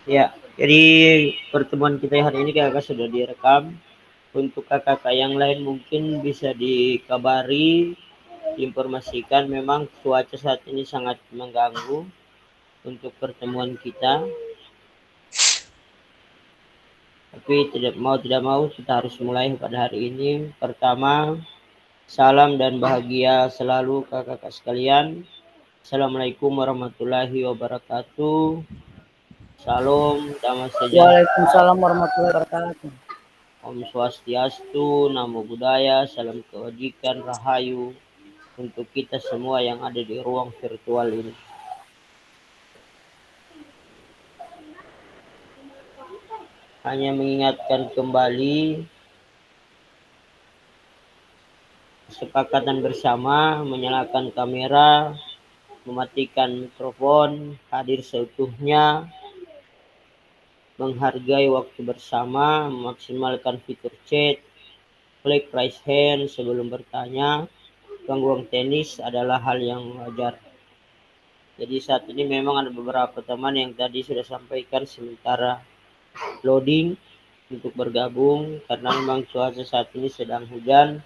Ya, jadi pertemuan kita hari ini kakak sudah direkam. Untuk kakak yang lain mungkin bisa dikabari, diinformasikan memang cuaca saat ini sangat mengganggu untuk pertemuan kita. Tapi tidak mau kita harus mulai pada hari ini. Pertama, salam dan bahagia selalu kakak-kakak sekalian. Assalamualaikum warahmatullahi wabarakatuh. Salam, damai sejahtera. Waalaikumsalam warahmatullahi wabarakatuh. Om Swastiastu, Namo Buddhaya, salam kebajikan, rahayu untuk kita semua yang ada di ruang virtual ini. Hanya mengingatkan kembali kesepakatan bersama, menyalakan kamera, mematikan mikrofon, hadir seutuhnya, menghargai waktu bersama, memaksimalkan fitur chat, klik raise hand sebelum bertanya, gangguan teknis adalah hal yang wajar. Jadi saat ini memang ada beberapa teman yang tadi sudah sampaikan sementara loading untuk bergabung karena memang cuaca saat ini sedang hujan,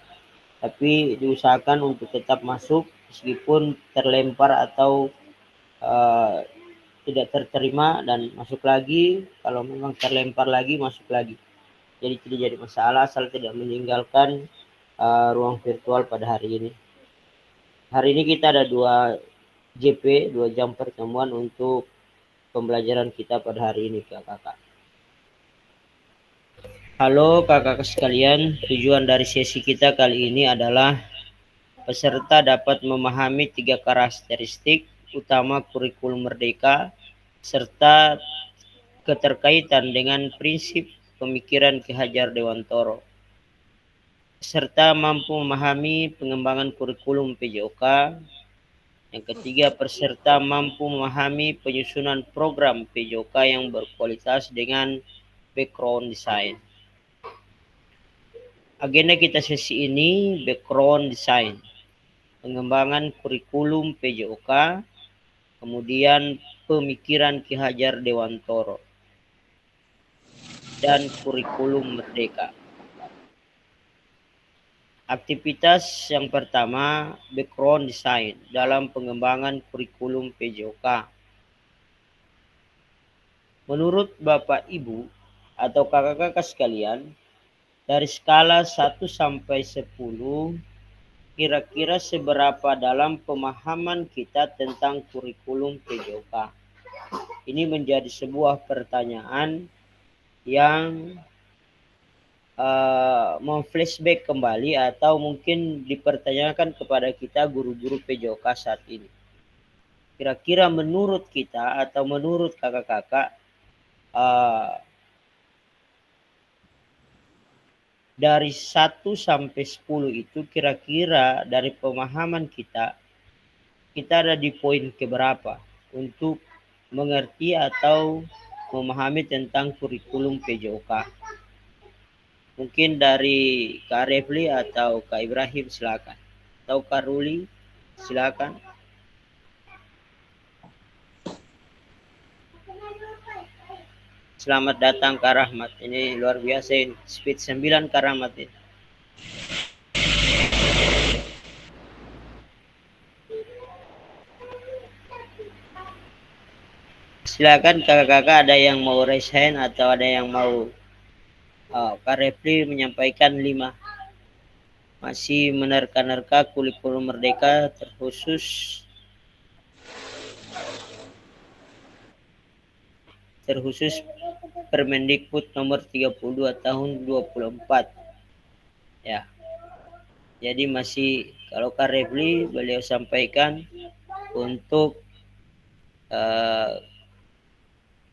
tapi diusahakan untuk tetap masuk meskipun terlempar atau tidak terterima dan masuk lagi. Kalau memang terlempar lagi masuk lagi. Jadi tidak jadi masalah asal tidak meninggalkan ruang virtual pada hari ini. Hari ini kita ada 2 JP, 2 jam pertemuan untuk pembelajaran kita pada hari ini kakak. Halo kakak sekalian, tujuan dari sesi kita kali ini adalah peserta dapat memahami 3 karakteristik utama kurikulum merdeka serta keterkaitan dengan prinsip pemikiran Ki Hajar Dewantoro. Peserta mampu memahami pengembangan kurikulum PJOK. Yang ketiga, peserta mampu memahami penyusunan program PJOK yang berkualitas dengan background design. Agenda kita sesi ini background design, pengembangan kurikulum PJOK, kemudian pemikiran Ki Hajar Dewantoro, dan kurikulum merdeka. Aktivitas yang pertama, background design dalam pengembangan kurikulum PJOK. Menurut Bapak Ibu atau kakak-kakak sekalian, dari skala 1 sampai 10, kira-kira seberapa dalam pemahaman kita tentang kurikulum PJOK? Ini menjadi sebuah pertanyaan yang memflashback kembali atau mungkin dipertanyakan kepada kita guru-guru PJOK saat ini. Kira-kira menurut kita atau menurut kakak-kakak, dari 1 sampai 10 itu kira-kira dari pemahaman kita ada di poin keberapa untuk mengerti atau memahami tentang kurikulum PJOK. Mungkin dari Kak Refli atau Kak Ibrahim silakan. Atau Kak Ruli silakan. Selamat datang Kak Rahmat. Ini luar biasa ini. Speed 9 Kak Rahmat ini. Silakan kakak-kakak, ada yang mau raise hand atau ada yang mau Kak Refli menyampaikan 5. Masih menerka-nerka kurikulum merdeka terkhusus Permendikbud nomor 32 tahun 24. Ya. Jadi masih kalau Kak Refli beliau sampaikan untuk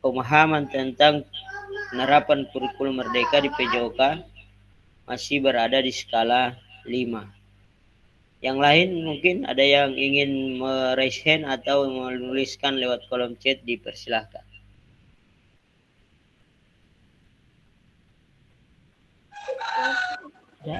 pemahaman tentang penerapan kurikulum merdeka di PJOK masih berada di skala 5. Yang lain mungkin ada yang ingin raise hand atau menuliskan lewat kolom chat, dipersilahkan. Ya.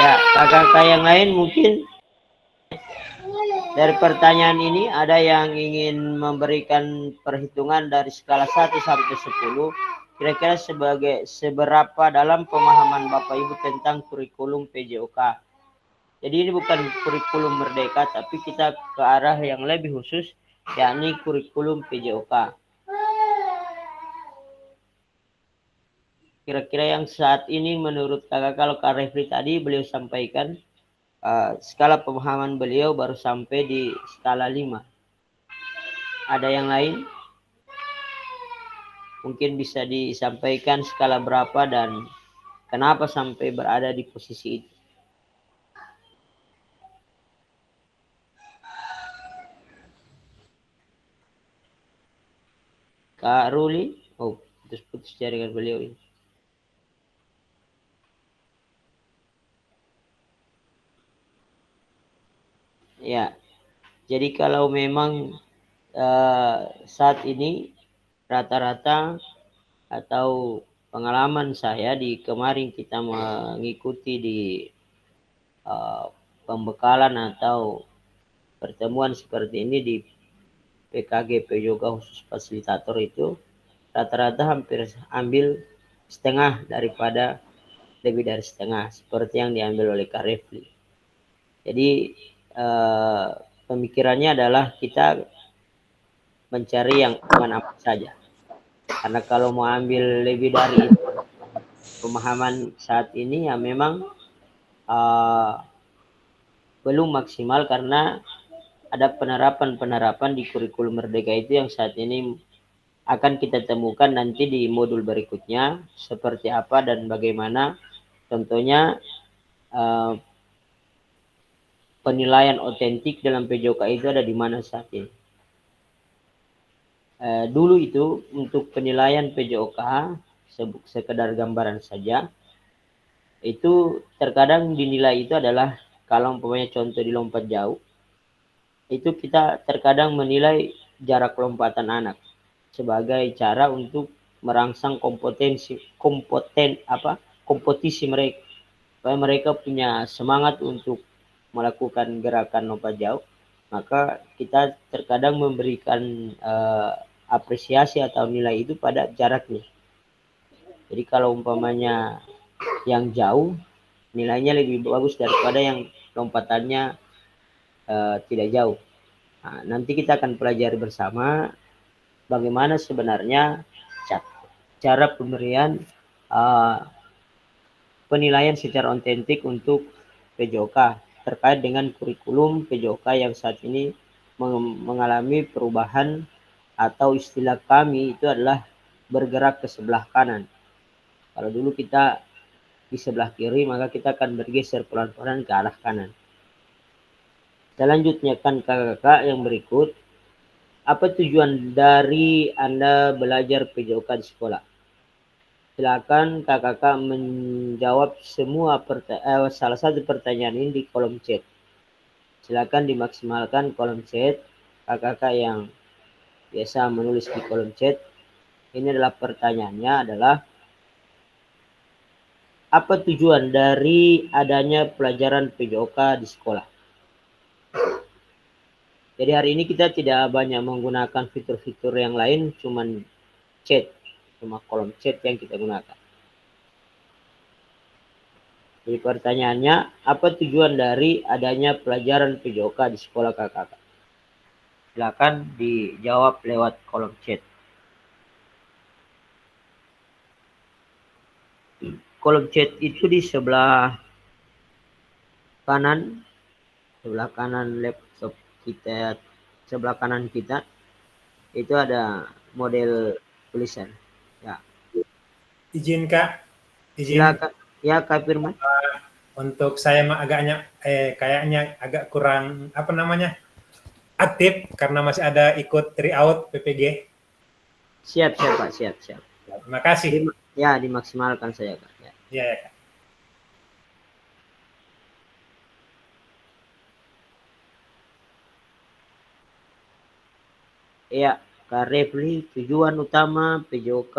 Ya, kakak-kakak yang lain mungkin dari pertanyaan ini ada yang ingin memberikan perhitungan dari skala 1 sampai 10, kira-kira sebagai seberapa dalam pemahaman Bapak Ibu tentang kurikulum PJOK. Jadi ini bukan kurikulum merdeka, tapi kita ke arah yang lebih khusus, yakni kurikulum PJOK. Kira-kira yang saat ini menurut kakak, kalau Kak Refli tadi beliau sampaikan skala pemahaman beliau baru sampai di skala 5. Ada yang lain? Mungkin bisa disampaikan skala berapa dan kenapa sampai berada di posisi itu. Kak Ruli? Oh, putus-putus jaringan beliau ini. Ya, jadi kalau memang saat ini rata-rata atau pengalaman saya di kemarin kita mengikuti di pembekalan atau pertemuan seperti ini di PKG PJOK khusus fasilitator itu rata-rata hampir ambil setengah daripada lebih dari setengah seperti yang diambil oleh Kak Refli. Jadi pemikirannya adalah kita mencari yang aman-aman saja. Karena kalau mau ambil lebih dari itu, pemahaman saat ini ya memang belum maksimal karena ada penerapan-penerapan di kurikulum Merdeka itu yang saat ini akan kita temukan nanti di modul berikutnya seperti apa dan bagaimana. Contohnya penilaian otentik dalam PJOK itu ada di mana saat ini. Dulu itu untuk penilaian PJOK sekedar gambaran saja, itu terkadang dinilai itu adalah kalau umpamanya contoh di lompat jauh, itu kita terkadang menilai jarak lompatan anak sebagai cara untuk merangsang kompetisi mereka, supaya mereka punya semangat untuk melakukan gerakan lompat jauh. Maka kita terkadang memberikan apresiasi atau nilai itu pada jaraknya. Jadi kalau umpamanya yang jauh nilainya lebih bagus daripada yang lompatannya tidak jauh. Nah, nanti kita akan pelajari bersama bagaimana sebenarnya cara pemberian penilaian secara otentik untuk PJOK terkait dengan kurikulum PJOK yang saat ini mengalami perubahan atau istilah kami itu adalah bergerak ke sebelah kanan. Kalau dulu kita di sebelah kiri, maka kita akan bergeser pelan-pelan ke arah kanan. Selanjutnya kan kakak yang berikut, apa tujuan dari Anda belajar PJOK di sekolah? Silakan kakak menjawab semua salah satu pertanyaan ini di kolom chat. Silakan dimaksimalkan kolom chat. Kakak yang biasa menulis di kolom chat. Ini adalah pertanyaannya adalah apa tujuan dari adanya pelajaran PJOK di sekolah? Jadi hari ini kita tidak banyak menggunakan fitur-fitur yang lain, cuma kolom chat yang kita gunakan. Jadi pertanyaannya, apa tujuan dari adanya pelajaran PJOK di sekolah kakak? Silakan dijawab lewat kolom chat. Kolom chat itu di sebelah kanan laptop kita, sebelah kanan kita itu ada model tulisan. Ya, Izin Kak, izin silakan. Ya, Kak Firman. untuk saya mah agaknya kayaknya agak kurang apa namanya aktif karena masih ada ikut tryout PPG. Siap, Pak. Siap. Terima kasih. Ya, dimaksimalkan saya, Kak. Ya. Ya, ya Kak. Ya, Kak Refli, tujuan utama PJOK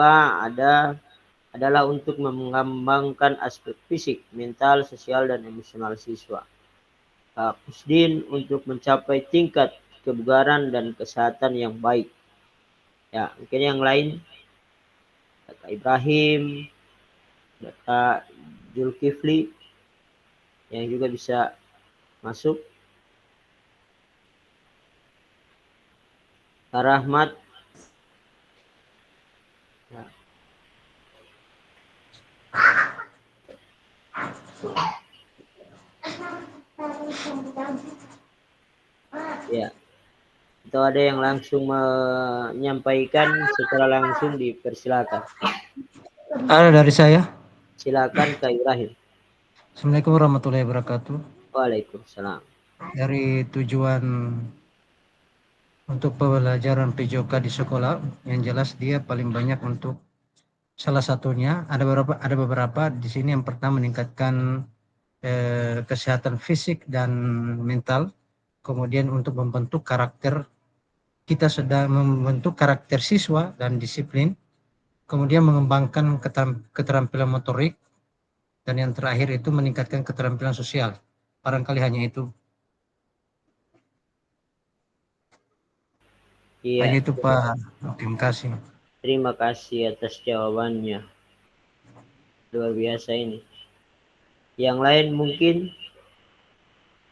adalah untuk mengembangkan aspek fisik, mental, sosial, dan emosional siswa. Kak Pusdin untuk mencapai tingkat kebugaran dan kesehatan yang baik. Ya, mungkin yang lain, Kak Ibrahim, Kak Zulkifli, yang juga bisa masuk. Kak Rahmat. Ya. Ya. Atau ada yang langsung menyampaikan secara langsung, dipersilakan. Ada dari saya. Silakan Kak Ibrahim. Assalamualaikum warahmatullahi wabarakatuh. Waalaikumsalam. Dari tujuan untuk pembelajaran PJOK di sekolah, yang jelas dia paling banyak untuk salah satunya ada beberapa di sini. Yang pertama meningkatkan kesehatan fisik dan mental, kemudian untuk membentuk karakter, kita sedang membentuk karakter siswa dan disiplin, kemudian mengembangkan keterampilan motorik, dan yang terakhir itu meningkatkan keterampilan sosial. Barangkali hanya itu. Iya. Hanya itu Pak. Terima kasih. Terima kasih atas jawabannya. Luar biasa ini. Yang lain mungkin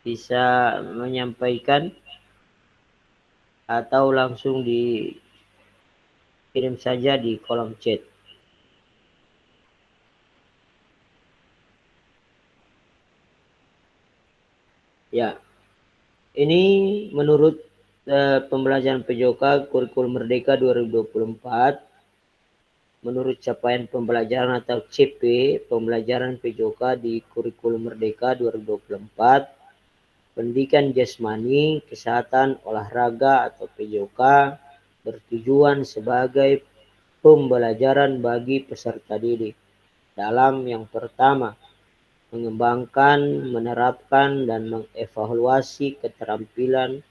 bisa menyampaikan atau langsung dikirim saja di kolom chat. Ya, ini menurut pembelajaran PJOK Kurikulum Merdeka 2024, menurut capaian pembelajaran atau CP pembelajaran PJOK di Kurikulum Merdeka 2024, pendidikan jasmani, kesehatan, olahraga atau PJOK bertujuan sebagai pembelajaran bagi peserta didik dalam yang pertama, mengembangkan, menerapkan, dan mengevaluasi keterampilan,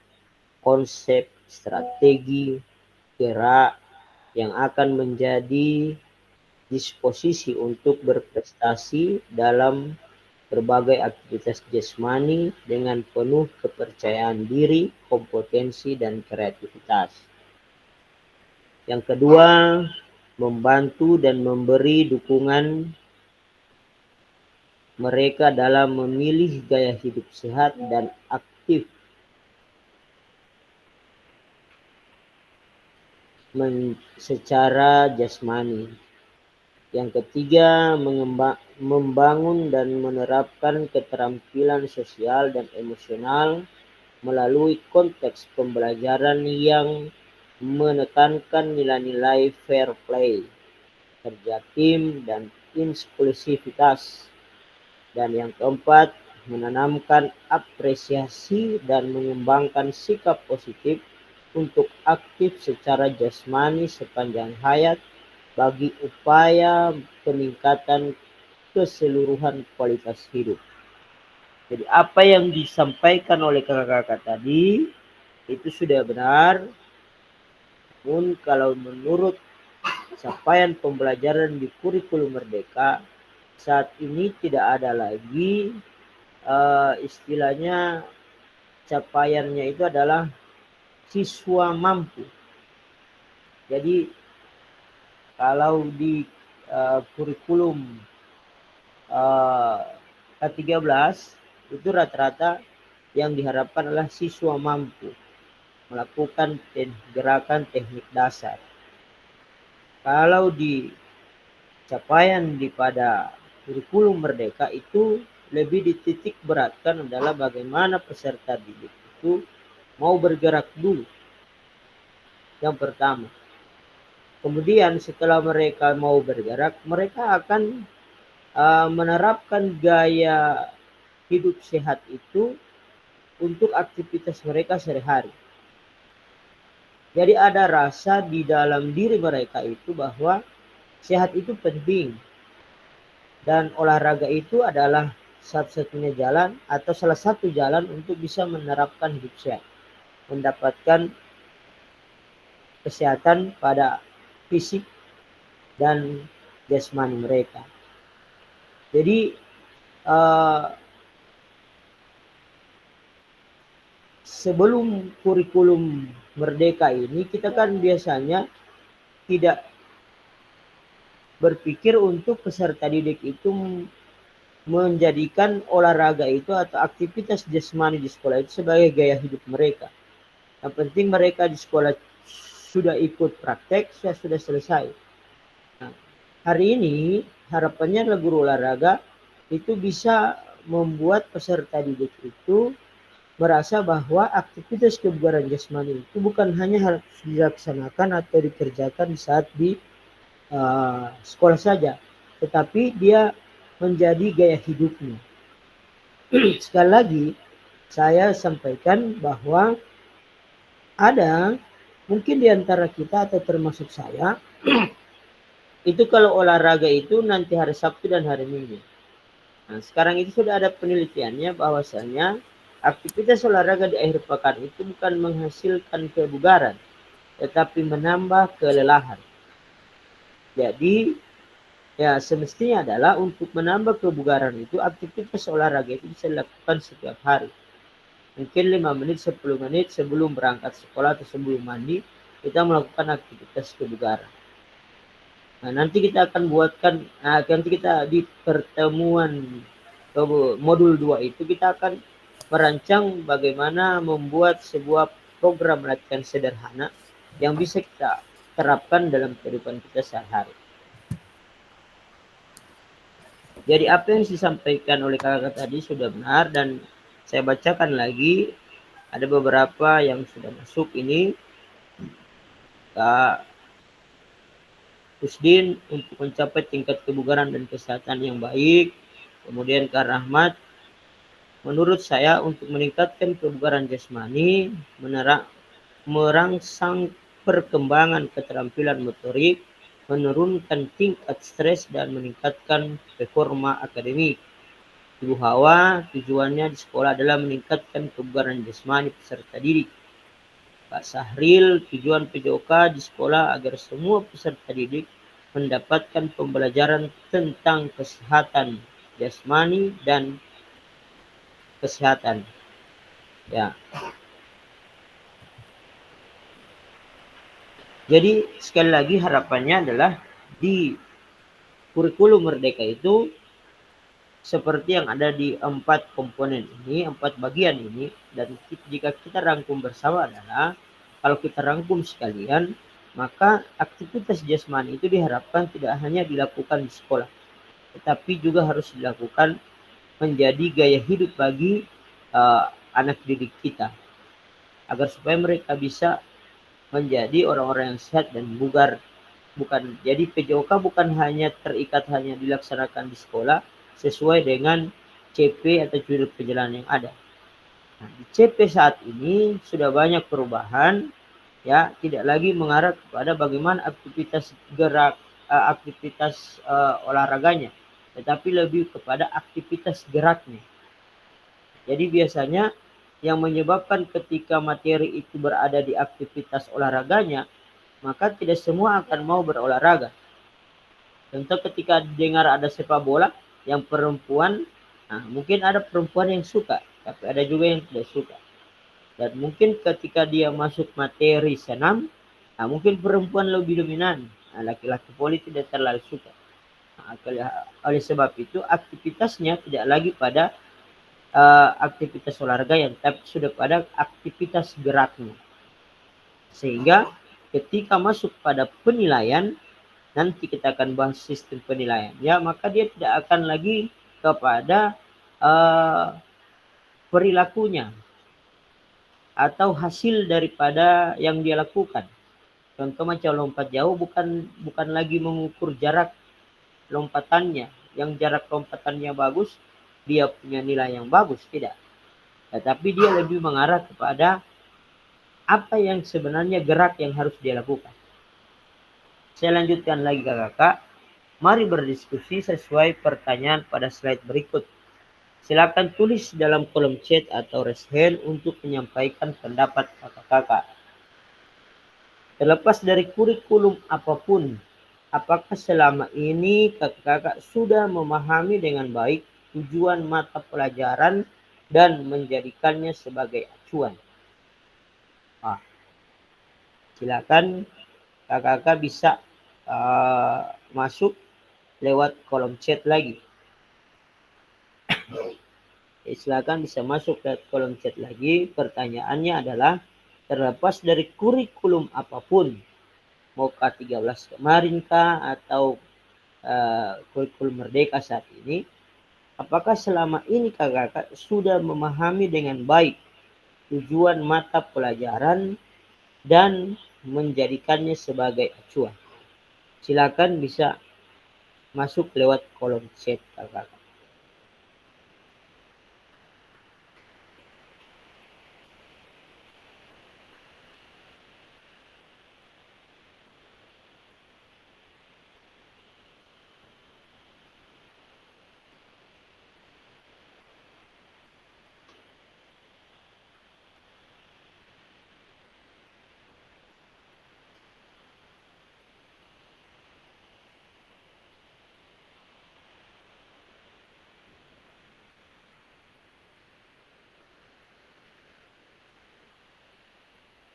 konsep, strategi, gerak yang akan menjadi disposisi untuk berprestasi dalam berbagai aktivitas jasmani dengan penuh kepercayaan diri, kompetensi, dan kreativitas. Yang kedua, membantu dan memberi dukungan mereka dalam memilih gaya hidup sehat dan aktif secara jasmani. Yang ketiga, membangun dan menerapkan keterampilan sosial dan emosional melalui konteks pembelajaran yang menekankan nilai-nilai fair play, kerja tim, dan inklusivitas. Dan yang keempat, menanamkan apresiasi dan mengembangkan sikap positif untuk aktif secara jasmani sepanjang hayat bagi upaya peningkatan keseluruhan kualitas hidup. Jadi apa yang disampaikan oleh kakak-kakak tadi itu sudah benar. Namun kalau menurut capaian pembelajaran di kurikulum Merdeka, saat ini tidak ada lagi istilahnya capaiannya itu adalah siswa mampu. Jadi kalau di kurikulum K13 itu rata-rata yang diharapkan adalah siswa mampu. melakukan gerakan teknik dasar. Kalau di capaian pada kurikulum Merdeka itu lebih dititik beratkan adalah bagaimana peserta didik itu mau bergerak dulu. Yang pertama. Kemudian setelah mereka mau bergerak, mereka akan menerapkan gaya hidup sehat itu untuk aktivitas mereka sehari-hari. Jadi ada rasa di dalam diri mereka itu bahwa sehat itu penting. Dan olahraga itu adalah satu-satunya jalan atau salah satu jalan untuk bisa menerapkan hidup sehat. Mendapatkan kesehatan pada fisik dan jasmani mereka. Jadi sebelum kurikulum Merdeka ini kita kan biasanya tidak berpikir untuk peserta didik itu menjadikan olahraga itu atau aktivitas jasmani di sekolah itu sebagai gaya hidup mereka. Yang penting mereka di sekolah sudah ikut praktek, sudah selesai. Nah, hari ini harapannya adalah guru olahraga itu bisa membuat peserta didik itu merasa bahwa aktivitas kebugaran jasmani itu bukan hanya harus dilaksanakan atau dikerjakan saat di sekolah saja, tetapi dia menjadi gaya hidupnya. Sekali lagi saya sampaikan bahwa ada mungkin di antara kita atau termasuk saya itu kalau olahraga itu nanti hari Sabtu dan hari Minggu. Nah, sekarang itu sudah ada penelitiannya bahwasanya aktivitas olahraga di akhir pekan itu bukan menghasilkan kebugaran, tetapi menambah kelelahan. Jadi ya semestinya adalah untuk menambah kebugaran itu aktivitas olahraga itu bisa dilakukan setiap hari. Mungkin 5 menit, 10 menit sebelum berangkat sekolah atau sebelum mandi, kita melakukan aktivitas kebugaran. Nah, nanti kita akan buatkan, nanti kita di pertemuan modul 2 itu kita akan merancang bagaimana membuat sebuah program latihan sederhana yang bisa kita terapkan dalam kehidupan kita sehari-hari. Jadi apa yang disampaikan oleh kakak tadi sudah benar dan saya bacakan lagi. Ada beberapa yang sudah masuk ini. Kak Kusdin untuk mencapai tingkat kebugaran dan kesehatan yang baik. Kemudian Kak Rahmat, menurut saya untuk meningkatkan kebugaran jasmani, merangsang perkembangan keterampilan motorik, menurunkan tingkat stres dan meningkatkan performa akademik. Ibu Hawa, tujuannya di sekolah adalah meningkatkan kebugaran jasmani peserta didik. Pak Sahril, tujuan PJOK di sekolah agar semua peserta didik mendapatkan pembelajaran tentang kesehatan jasmani dan kesehatan. Ya. Jadi sekali lagi harapannya adalah di kurikulum Merdeka itu seperti yang ada di 4 komponen ini, 4 bagian ini, dan jika kita rangkum bersama adalah kalau kita rangkum sekalian, maka aktivitas jasmani itu diharapkan tidak hanya dilakukan di sekolah, tetapi juga harus dilakukan menjadi gaya hidup bagi anak didik kita, agar supaya mereka bisa menjadi orang-orang yang sehat dan bugar. Bukan jadi PJOK bukan hanya terikat hanya dilaksanakan di sekolah sesuai dengan CP atau judul perjalanan yang ada. Nah, di CP saat ini sudah banyak perubahan, ya, tidak lagi mengarah kepada bagaimana aktivitas olahraganya, tetapi lebih kepada aktivitas geraknya. Jadi biasanya yang menyebabkan ketika materi itu berada di aktivitas olahraganya, maka tidak semua akan mau berolahraga. Contoh ketika dengar ada sepak bola yang perempuan, nah mungkin ada perempuan yang suka, tapi ada juga yang tidak suka. Dan mungkin ketika dia masuk materi senam, nah mungkin perempuan lebih dominan, nah, laki-laki poli tidak terlalu suka. Nah, oleh sebab itu aktivitasnya tidak lagi pada aktivitas olahraga yang tapi sudah pada aktivitas geraknya. Sehingga ketika masuk pada penilaian, nanti kita akan bahas sistem penilaian ya, maka dia tidak akan lagi kepada perilakunya atau hasil daripada yang dia lakukan. Contoh macam lompat jauh bukan lagi mengukur jarak lompatannya, yang jarak lompatannya bagus dia punya nilai yang bagus, tidak, tetapi dia lebih mengarah kepada apa yang sebenarnya gerak yang harus dia lakukan. Saya lanjutkan lagi kakak. Mari berdiskusi sesuai pertanyaan pada slide berikut. Silakan tulis dalam kolom chat atau raise hand untuk menyampaikan pendapat kakak-kakak. Terlepas dari kurikulum apapun, apakah selama ini kakak-kakak sudah memahami dengan baik tujuan mata pelajaran dan menjadikannya sebagai acuan? Silakan kakak-kakak bisa masuk lewat kolom chat lagi. Silakan bisa masuk ke kolom chat lagi. Pertanyaannya adalah, terlepas dari kurikulum apapun, mau K13 kemarin kah atau kurikulum Merdeka saat ini, apakah selama ini kakak-kakak sudah memahami dengan baik tujuan mata pelajaran dan menjadikannya sebagai acuan? Silakan bisa masuk lewat kolom chat kakak-kakak.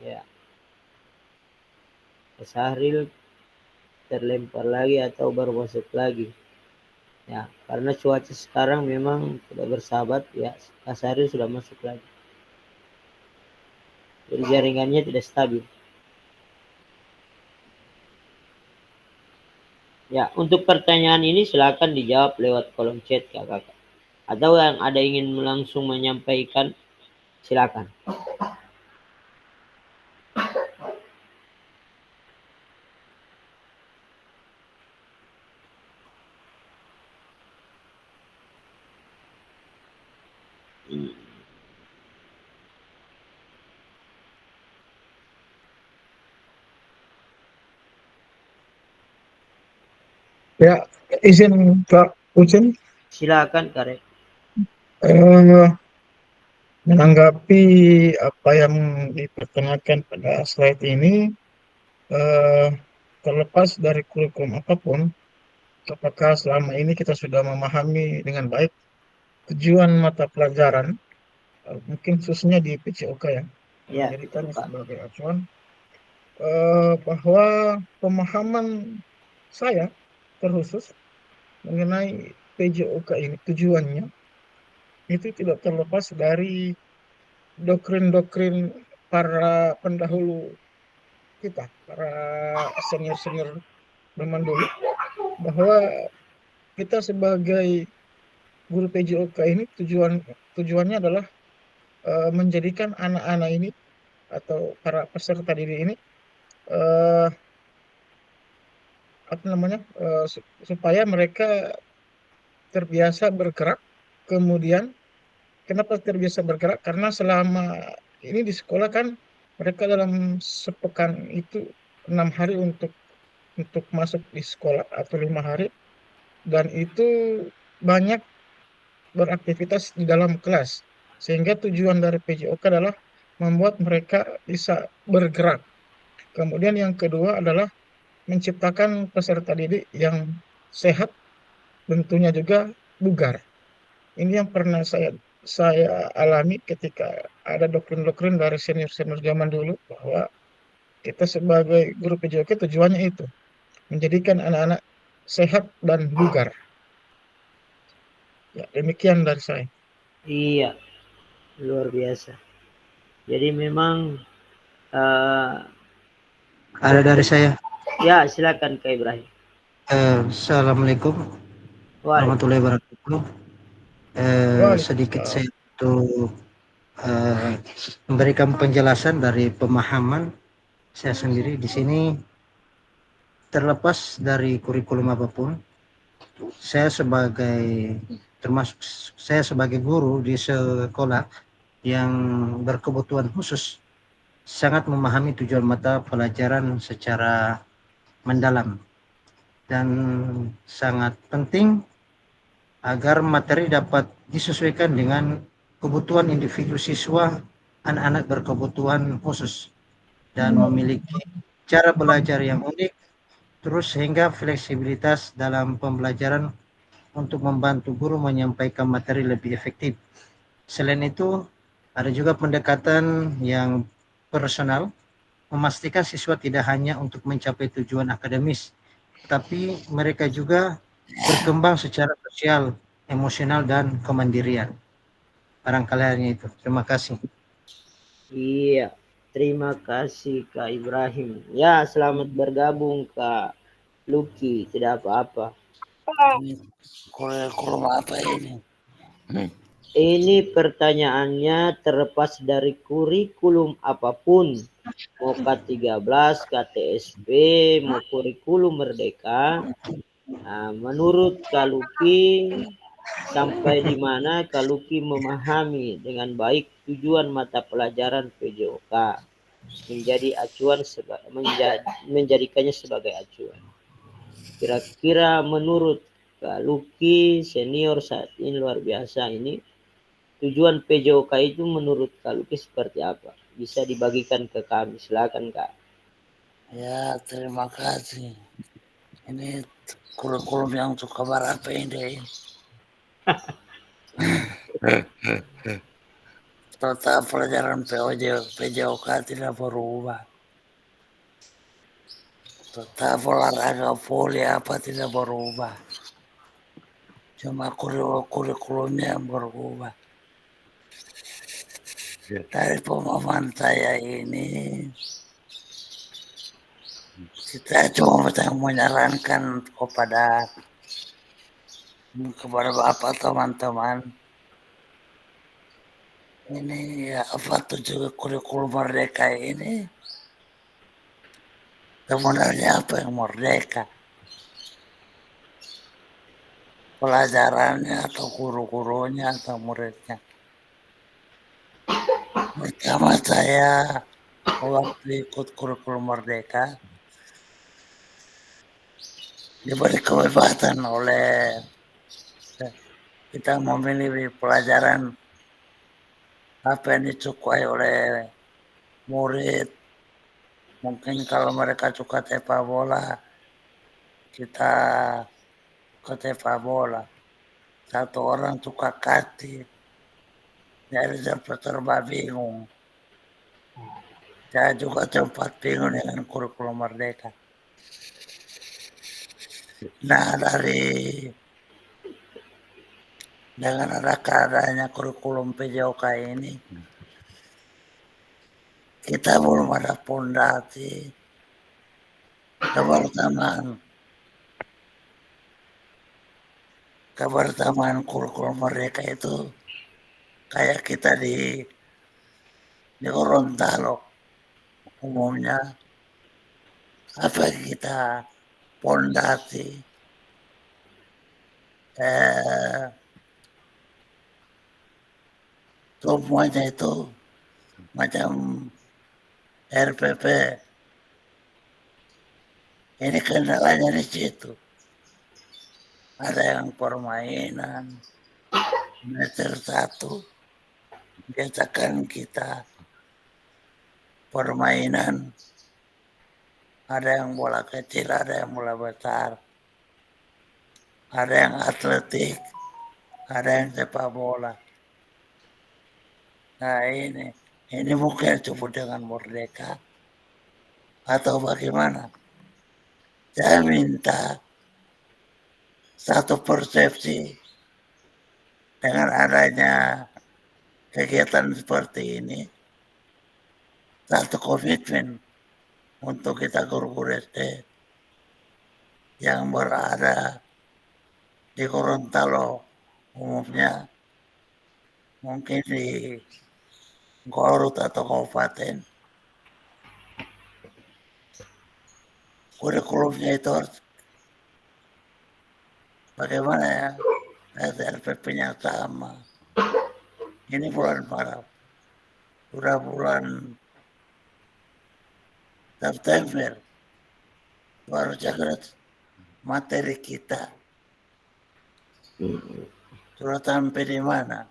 Ya, Sahril terlempar lagi atau baru masuk lagi. Ya, karena cuaca sekarang memang tidak bersahabat ya, Sahril sudah masuk lagi. Jadi jaringannya tidak stabil. Ya, untuk pertanyaan ini silakan dijawab lewat kolom chat kakak. Atau yang ada ingin langsung menyampaikan, silakan. Ya, izin Pak Ucin, Silakan Karek. menanggapi apa yang diperkenalkan pada slide ini, terlepas dari kurikulum apapun, apakah selama ini kita sudah memahami dengan baik tujuan mata pelajaran, mungkin khususnya di PCOK ya, Ya, menjadikannya Pak. sebagai acuan, bahwa pemahaman saya terkhusus mengenai PJOK ini tujuannya itu tidak terlepas dari doktrin-doktrin para pendahulu kita, para senior-senior zaman dulu, bahwa kita sebagai guru PJOK ini tujuannya adalah menjadikan anak-anak ini atau para peserta didik ini supaya mereka terbiasa bergerak. Kemudian kenapa terbiasa bergerak? Karena selama ini di sekolah kan mereka dalam sepekan itu 6 hari untuk masuk di sekolah atau 5 hari, dan itu banyak beraktivitas di dalam kelas, sehingga tujuan dari PJOK adalah membuat mereka bisa bergerak. Kemudian yang kedua adalah menciptakan peserta didik yang sehat, tentunya juga bugar. Ini yang pernah saya alami ketika ada doktrin-doktrin dari senior-senior zaman dulu, bahwa kita sebagai guru PJOK tujuannya itu menjadikan anak-anak sehat dan bugar. Ya, demikian dari saya. Iya, luar biasa. Jadi memang Ada dari saya. Ya, silakan Kak Ibrahim. Assalamualaikum warahmatullahi wabarakatuh. Sedikit Waalaikumsalam. saya untuk memberikan penjelasan dari pemahaman saya sendiri di sini. Terlepas dari kurikulum apapun, saya sebagai guru di sekolah yang berkebutuhan khusus sangat memahami tujuan mata pelajaran secara mendalam dan sangat penting agar materi dapat disesuaikan dengan kebutuhan individu siswa, anak-anak berkebutuhan khusus dan memiliki cara belajar yang unik, terus sehingga fleksibilitas dalam pembelajaran untuk membantu guru menyampaikan materi lebih efektif. Selain itu, ada juga pendekatan yang personal, memastikan siswa tidak hanya untuk mencapai tujuan akademis, tapi mereka juga berkembang secara sosial, emosional, dan kemandirian. Barangkali hanya itu. Terima kasih. Iya, terima kasih Kak Ibrahim. Ya, selamat bergabung Kak Lucky, tidak apa-apa. Ini kurikulum apa ini? Ini pertanyaannya terlepas dari kurikulum apapun, mau K13, KTSP, mau kurikulum merdeka. Nah, menurut Kak Lucky, sampai di mana Kak Lucky memahami dengan baik tujuan mata pelajaran PJOK menjadi acuan menjadikannya sebagai acuan. Kira-kira menurut Kak Lucky senior saat ini luar biasa ini, tujuan PJOK itu menurut Kak Lucky seperti apa? Bisa dibagikan ke kami, silakan Kak. Ya, terima kasih. Ini kurikulum yang suka berapa ini? Total pelajaran PJOK tidak berubah. Total olahraga voli apa tidak berubah. Cuma kurikulumnya yang berubah. Dari pemahaman saya ini, kita cuma menyarankan kepada Bapak teman-teman, ini ya, apa tujuan kurikulum merdeka ini? Sebenarnya apa yang merdeka? Pelajarannya atau guru-gurunya atau muridnya? Pertama saya waktu ikut kurikulum merdeka diberi kebebasan oleh kita memilih pelajaran apa yang disukai oleh murid. Mungkin kalau mereka suka sepak bola, kita ke sepak bola. Satu orang suka karate, jadi serba bingung. Saya juga sempat bingung dengan kurikulum merdeka. Nah, dengan adanya kurikulum PJOK ini, kita belum ada pondasi kebersamaan kurikulum merdeka itu kayak kita di Gorontalo umumnya, apa kita pondasi semuanya itu macam RPP. Ini kendalanya di situ. Ada yang permainan meter 1, biasakan kita permainan, ada yang bola kecil, ada yang bola besar, ada yang atletik, ada yang sepak bola. Nah, ini mungkin disebut dengan merdeka atau bagaimana? Saya minta satu persepsi dengan adanya kegiatan seperti ini, satu komitmen untuk kita guru-guru SD yang berada di Gorontalo, umumnya mungkin di Garut atau kabupaten, kurikulumnya itu harus bagaimana ya, RPP-nya sama. Ini bulan Maret, sudah bulan September, baru jaga materi kita sudah sampai di mana.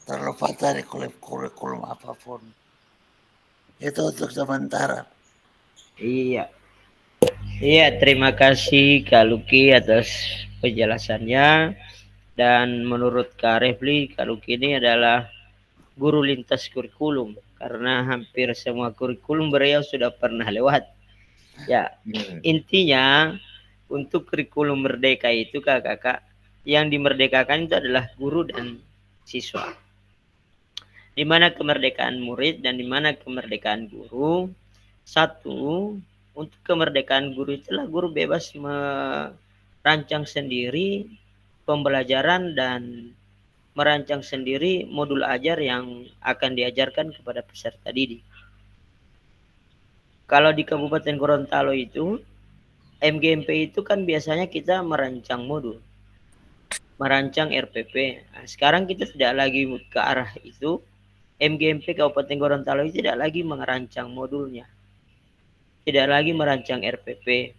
Terlepas dari kurikulum apapun, itu untuk sementara. Iya. Iya, terima kasih Kak Luki atas penjelasannya. Dan menurut Kak Refli, Kak Luki ini adalah guru lintas kurikulum karena hampir semua kurikulum beliau sudah pernah lewat. Ya, intinya untuk kurikulum merdeka itu kakak-kakak yang dimerdekakan itu adalah guru dan siswa. Di mana kemerdekaan murid dan di mana kemerdekaan guru. Satu, untuk kemerdekaan guru itulah guru bebas merancang sendiri pembelajaran dan merancang sendiri modul ajar yang akan diajarkan kepada peserta didik. Kalau di Kabupaten Gorontalo itu, MGMP itu kan biasanya kita merancang modul, merancang RPP. Nah, sekarang kita tidak lagi ke arah itu. MGMP Kabupaten Gorontalo itu tidak lagi merancang modulnya, tidak lagi merancang RPP,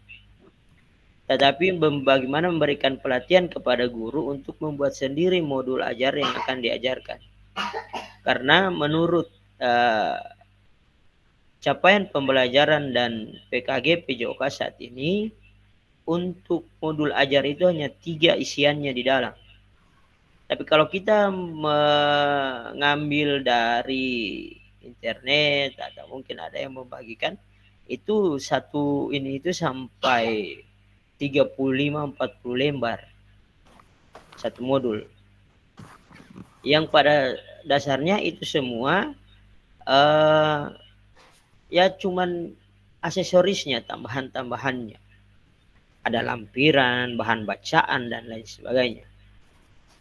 tetapi bagaimana memberikan pelatihan kepada guru untuk membuat sendiri modul ajar yang akan diajarkan. Karena menurut capaian pembelajaran dan PKG PJOK saat ini, untuk modul ajar itu hanya 3 isiannya di dalam. Tapi kalau kita mengambil dari internet atau mungkin ada yang membagikan, itu satu ini itu sampai 35-40 lembar satu modul, yang pada dasarnya itu semua ya cuman aksesorisnya, tambahan-tambahannya, ada lampiran, bahan bacaan dan lain sebagainya.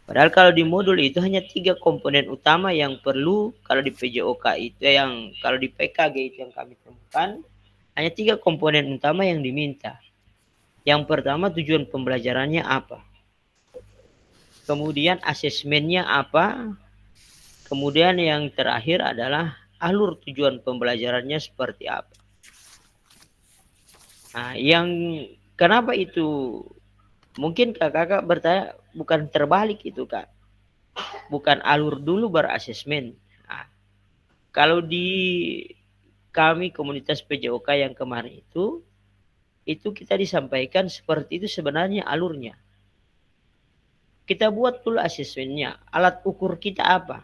Padahal kalau di modul itu hanya 3 komponen utama yang perlu. Kalau di PJOK itu kalau di PKG itu yang kami temukan, hanya 3 komponen utama yang diminta. Yang pertama, tujuan pembelajarannya apa? Kemudian asesmennya apa? Kemudian yang terakhir adalah alur tujuan pembelajarannya seperti apa. Nah, yang kenapa itu? Mungkin kakak bertanya, bukan terbalik itu Kak. Bukan alur dulu baru asesmen. Nah, kalau di kami komunitas PJOK yang kemarin itu kita disampaikan seperti itu sebenarnya alurnya. Kita buat dulu asesmennya, alat ukur kita apa.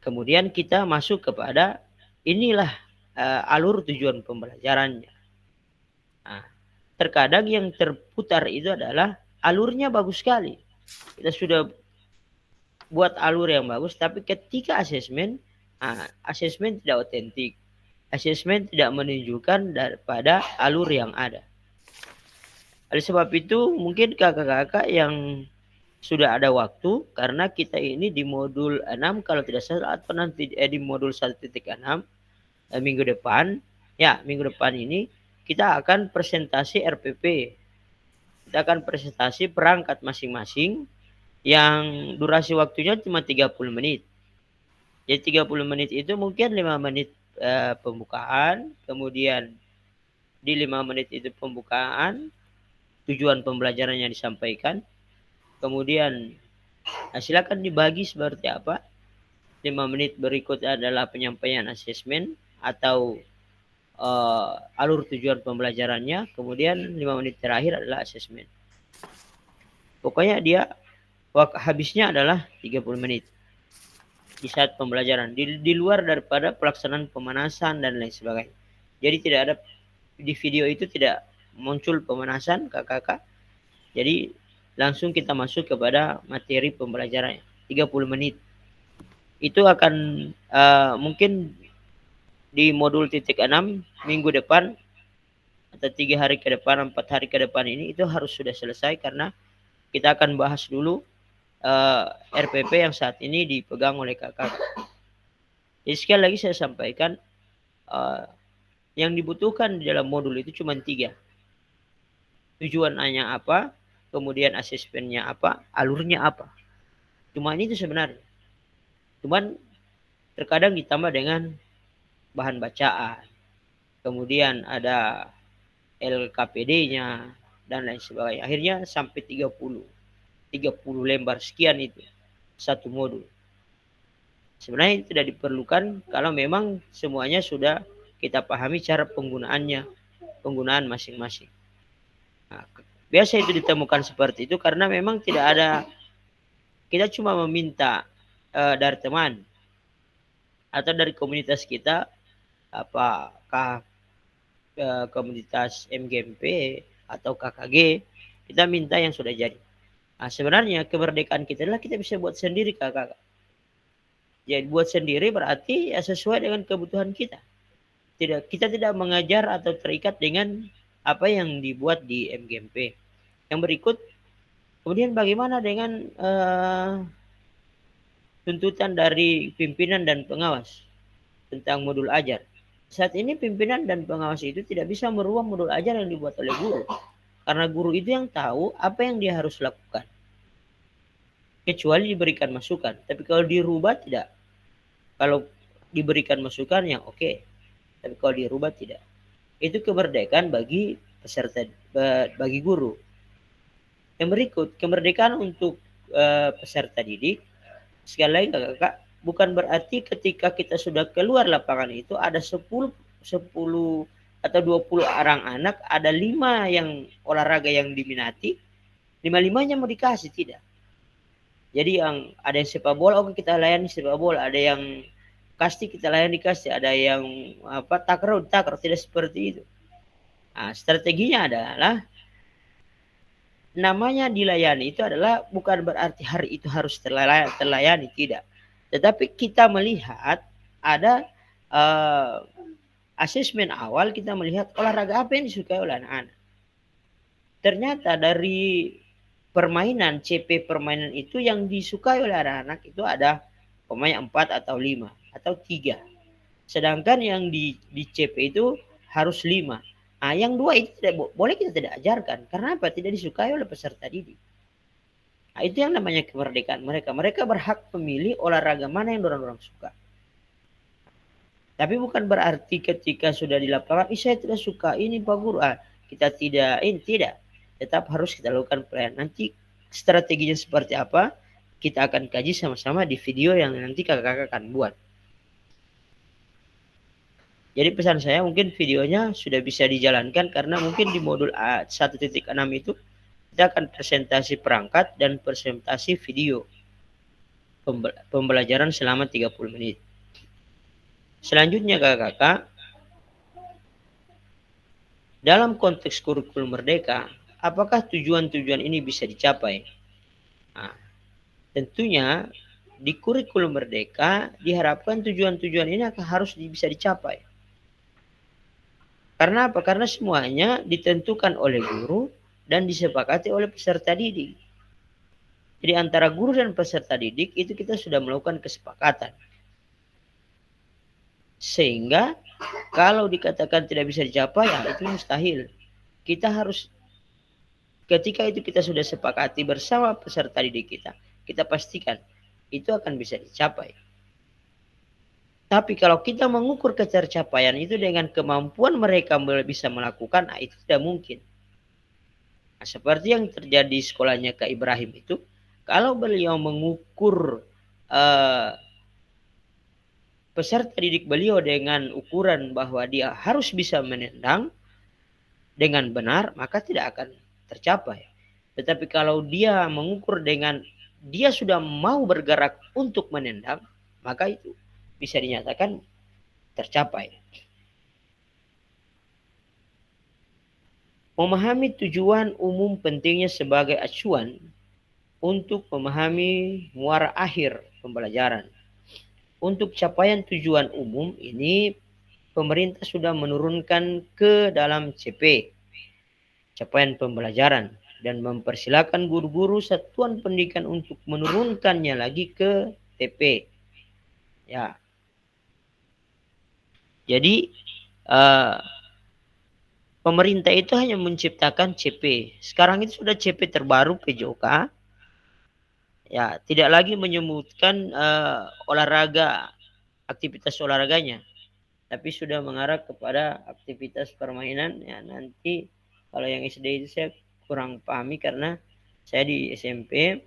Kemudian kita masuk kepada inilah alur tujuan pembelajarannya. Nah, terkadang yang terputar itu adalah alurnya bagus sekali. Kita sudah buat alur yang bagus, tapi ketika asesmen, asesmen tidak otentik. Asesmen tidak menunjukkan daripada alur yang ada. Oleh sebab itu, mungkin kakak-kakak yang sudah ada waktu, karena kita ini di modul 6 kalau tidak salah, atau nanti di modul 1.6 minggu depan, ya minggu depan ini kita akan presentasi RPP. Kita akan presentasi perangkat masing-masing yang durasi waktunya cuma 30 menit. Jadi 30 menit itu mungkin 5 menit pembukaan, kemudian di 5 menit itu pembukaan, tujuan pembelajarannya disampaikan, kemudian silakan dibagi seperti apa. 5 menit berikut adalah penyampaian asesmen atau alur tujuan pembelajarannya, kemudian 5 menit terakhir adalah asesmen. Pokoknya dia habisnya adalah 30 menit di saat pembelajaran, di luar daripada pelaksanaan pemanasan dan lain sebagainya. Jadi tidak ada di video itu, tidak muncul pemanasan kakak-kakak. Jadi langsung kita masuk kepada materi pembelajarannya 30 menit. Itu akan mungkin di modul titik 6 minggu depan atau 3 hari ke depan, 4 hari ke depan ini itu harus sudah selesai, karena kita akan bahas dulu RPP yang saat ini dipegang oleh kakak. Jadi sekali lagi saya sampaikan, yang dibutuhkan di dalam modul itu cuma 3. Tujuannya apa, kemudian asesmennya apa, alurnya apa. Cuma itu sebenarnya. Cuman terkadang ditambah dengan bahan bacaan, kemudian ada LKPD-nya dan lain sebagainya. Akhirnya sampai 30 lembar sekian itu satu modul. Sebenarnya itu tidak diperlukan kalau memang semuanya sudah kita pahami cara penggunaan masing-masing. Nah, biasa itu ditemukan seperti itu karena memang tidak ada, kita cuma meminta dari teman atau dari komunitas kita, apakah komunitas MGMP atau KKG, kita minta yang sudah jadi. Nah, sebenarnya kemerdekaan kita adalah kita bisa buat sendiri kakak. Jadi buat sendiri berarti ya sesuai dengan kebutuhan kita. Kita tidak mengajar atau terikat dengan apa yang dibuat di MGMP. Yang berikut, kemudian bagaimana dengan tuntutan dari pimpinan dan pengawas tentang modul ajar. Saat ini pimpinan dan pengawas itu tidak bisa merubah modul ajar yang dibuat oleh guru. Karena guru itu yang tahu apa yang dia harus lakukan. Kecuali diberikan masukan. Tapi kalau dirubah tidak. Kalau diberikan masukan yang oke. Tapi kalau dirubah tidak. Itu kemerdekaan bagi peserta, bagi guru. Yang berikut, kemerdekaan untuk peserta didik. Sekali lagi kakak, bukan berarti ketika kita sudah keluar lapangan itu ada 10 atau 20 orang anak, ada 5 yang olahraga yang diminati, 5-5-nya mau dikasih, tidak. Jadi yang ada yang sepak bola, oke kita layani sepak bola, ada yang kasti kita layani kasti, ada yang takraw, tidak seperti itu. Nah, strateginya adalah namanya dilayani itu adalah bukan berarti hari itu harus terlayani, tidak. Tetapi kita melihat ada asesmen awal, kita melihat olahraga apa yang disukai oleh anak-anak. Ternyata dari permainan, CP permainan itu yang disukai oleh anak-anak itu ada pemain 4 atau 5 atau 3. Sedangkan yang di CP itu harus 5. Nah, yang 2 itu tidak boleh kita tidak ajarkan. Karena apa? Tidak disukai oleh peserta didik. Nah, itu yang namanya kemerdekaan mereka. Mereka berhak memilih olahraga mana yang orang-orang suka. Tapi bukan berarti ketika sudah di lapangan, saya tidak suka ini Pak Guru. Kita tidak, ini tidak. Tetap harus kita lakukan pelayanan. Nanti strateginya seperti apa, kita akan kaji sama-sama di video yang nanti kakak-kakak akan buat. Jadi pesan saya mungkin videonya sudah bisa dijalankan karena mungkin di modul 1.6 itu kita akan presentasi perangkat dan presentasi video pembelajaran selama 30 menit. Selanjutnya kakak-kakak, dalam konteks kurikulum merdeka, apakah tujuan-tujuan ini bisa dicapai? Nah, tentunya di kurikulum merdeka diharapkan tujuan-tujuan ini harus bisa dicapai. Karena apa? Karena semuanya ditentukan oleh guru dan disepakati oleh peserta didik. Jadi antara guru dan peserta didik itu kita sudah melakukan kesepakatan. Sehingga kalau dikatakan tidak bisa dicapai, ya itu mustahil. Kita harus, ketika itu kita sudah sepakati bersama peserta didik kita pastikan itu akan bisa dicapai. Tapi kalau kita mengukur ketercapaian itu dengan kemampuan mereka bisa melakukan, itu tidak mungkin. Nah, seperti yang terjadi di sekolahnya Kak Ibrahim itu, kalau beliau mengukur peserta didik beliau dengan ukuran bahwa dia harus bisa menendang dengan benar, maka tidak akan tercapai. Tetapi kalau dia mengukur dengan dia sudah mau bergerak untuk menendang, maka itu bisa dinyatakan tercapai. Memahami tujuan umum pentingnya sebagai acuan untuk memahami muara akhir pembelajaran. Untuk capaian tujuan umum ini pemerintah sudah menurunkan ke dalam CP, capaian pembelajaran, dan mempersilakan guru-guru satuan pendidikan untuk menurunkannya lagi ke TP. Ya. Jadi pemerintah itu hanya menciptakan CP. Sekarang itu sudah CP terbaru PJOK. Ya, tidak lagi menyebutkan olahraga, aktivitas olahraganya, tapi sudah mengarah kepada aktivitas permainan. Ya, nanti kalau yang SD itu saya kurang pahami karena saya di SMP,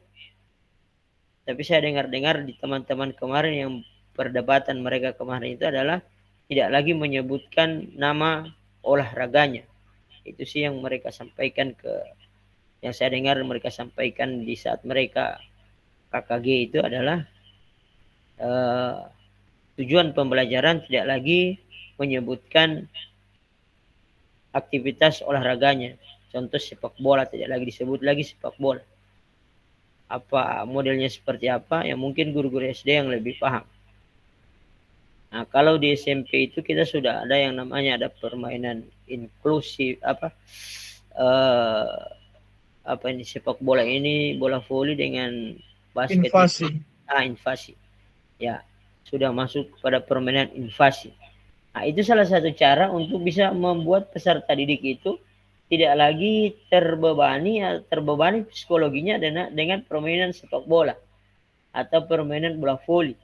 tapi saya dengar-dengar di teman-teman kemarin yang perdebatan mereka kemarin itu adalah tidak lagi menyebutkan nama olahraganya. Itu sih yang mereka sampaikan yang saya dengar mereka sampaikan di saat mereka KKG itu adalah tujuan pembelajaran tidak lagi menyebutkan aktivitas olahraganya. Contoh sepak bola tidak lagi disebut lagi sepak bola. Apa modelnya seperti apa? Ya mungkin guru-guru SD yang lebih paham. Nah, kalau di SMP itu kita sudah ada yang namanya ada permainan inklusif ini sepak bola ini, bola voli dengan basket. Invasi. Invasi. Ya, sudah masuk pada permainan invasi. Nah, itu salah satu cara untuk bisa membuat peserta didik itu tidak lagi terbebani psikologinya dengan permainan sepak bola atau permainan bola voli.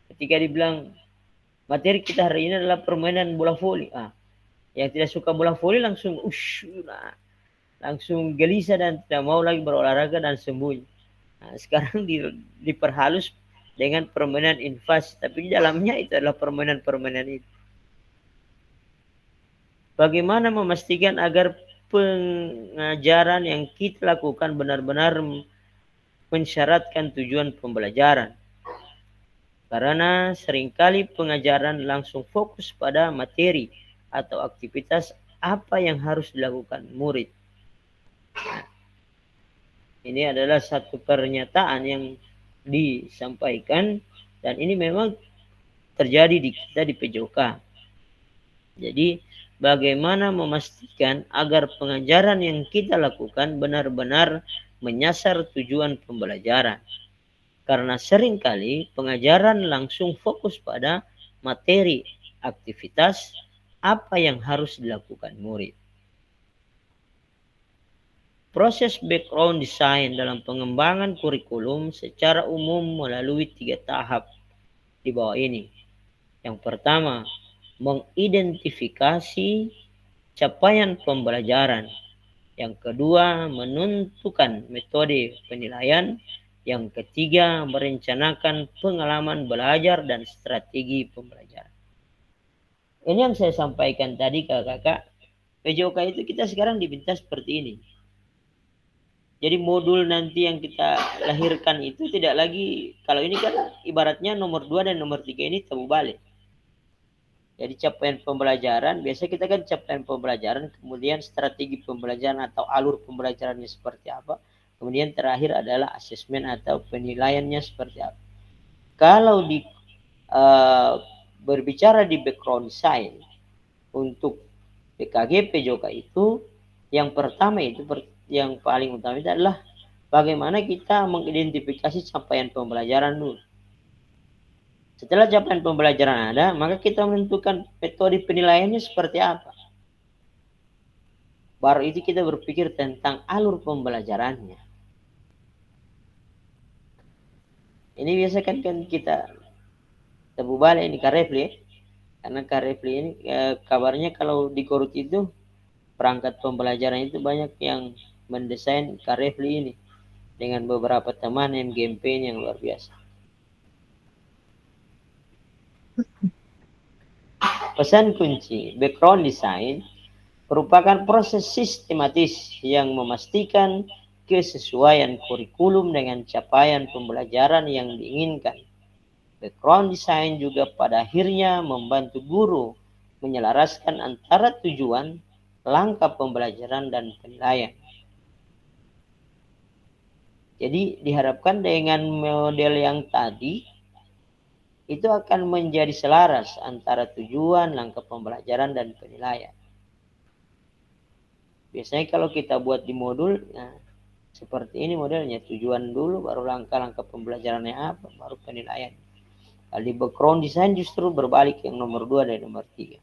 Ketika dibilang materi kita hari ini adalah permainan bola voli, yang tidak suka bola voli langsung langsung gelisah dan tidak mau lagi berolahraga dan sembunyi. Nah, sekarang diperhalus dengan permainan invasi, tapi di dalamnya itu adalah permainan itu. Bagaimana memastikan agar pengajaran yang kita lakukan benar-benar mensyaratkan tujuan pembelajaran? Karena seringkali pengajaran langsung fokus pada materi atau aktivitas apa yang harus dilakukan murid. Nah, ini adalah satu pernyataan yang disampaikan dan ini memang terjadi di kita di PJOK. Jadi bagaimana memastikan agar pengajaran yang kita lakukan benar-benar menyasar tujuan pembelajaran. Karena seringkali pengajaran langsung fokus pada materi, aktivitas, apa yang harus dilakukan murid. Proses background design dalam pengembangan kurikulum secara umum melalui 3 tahap di bawah ini. Yang pertama, mengidentifikasi capaian pembelajaran. Yang kedua, menentukan metode penilaian. Yang ketiga, merencanakan pengalaman belajar dan strategi pembelajaran. Ini yang saya sampaikan tadi kakak-kakak. PJOK itu kita sekarang diminta seperti ini. Jadi modul nanti yang kita lahirkan itu tidak lagi, kalau ini kan ibaratnya nomor 2 dan nomor 3 ini tabu balik. Jadi capaian pembelajaran, biasanya kita kan capaian pembelajaran, kemudian strategi pembelajaran atau alur pembelajarannya seperti apa. Kemudian terakhir adalah asesmen atau penilaiannya seperti apa. Kalau berbicara di background design untuk PKG PJOK itu, yang pertama itu yang paling utama itu adalah bagaimana kita mengidentifikasi capaian pembelajaran dulu. Setelah capaian pembelajaran ada, maka kita menentukan metode penilaiannya seperti apa. Baru itu kita berpikir tentang alur pembelajarannya. Ini biasa kan kita tebu balik ini Karefli, karena Karefli ini kabarnya kalau di Korut itu perangkat pembelajaran itu banyak yang mendesain Karefli ini dengan beberapa teman MGMP yang luar biasa. Pesan kunci background design merupakan proses sistematis yang memastikan kesesuaian kurikulum dengan capaian pembelajaran yang diinginkan. Background design juga pada akhirnya membantu guru menyelaraskan antara tujuan, langkah pembelajaran, dan penilaian. Jadi diharapkan dengan model yang tadi, itu akan menjadi selaras antara tujuan, langkah pembelajaran, dan penilaian. Biasanya kalau kita buat di modul, nah, seperti ini modelnya, tujuan dulu, baru langkah-langkah pembelajarannya apa, baru penilaian. Kalau di background design justru berbalik, yang nomor 2 dan nomor 3.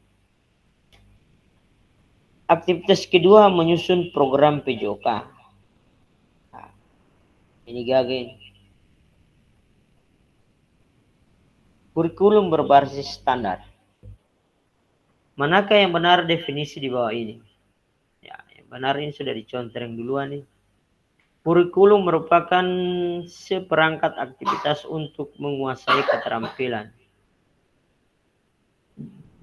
Aktivitas kedua, menyusun program PJOK. Nah, ini gagal. Kurikulum berbasis standar. Manakah yang benar definisi di bawah ini? Ya, yang benar ini sudah dicontreng duluan nih. Kurikulum merupakan seperangkat aktivitas untuk menguasai keterampilan.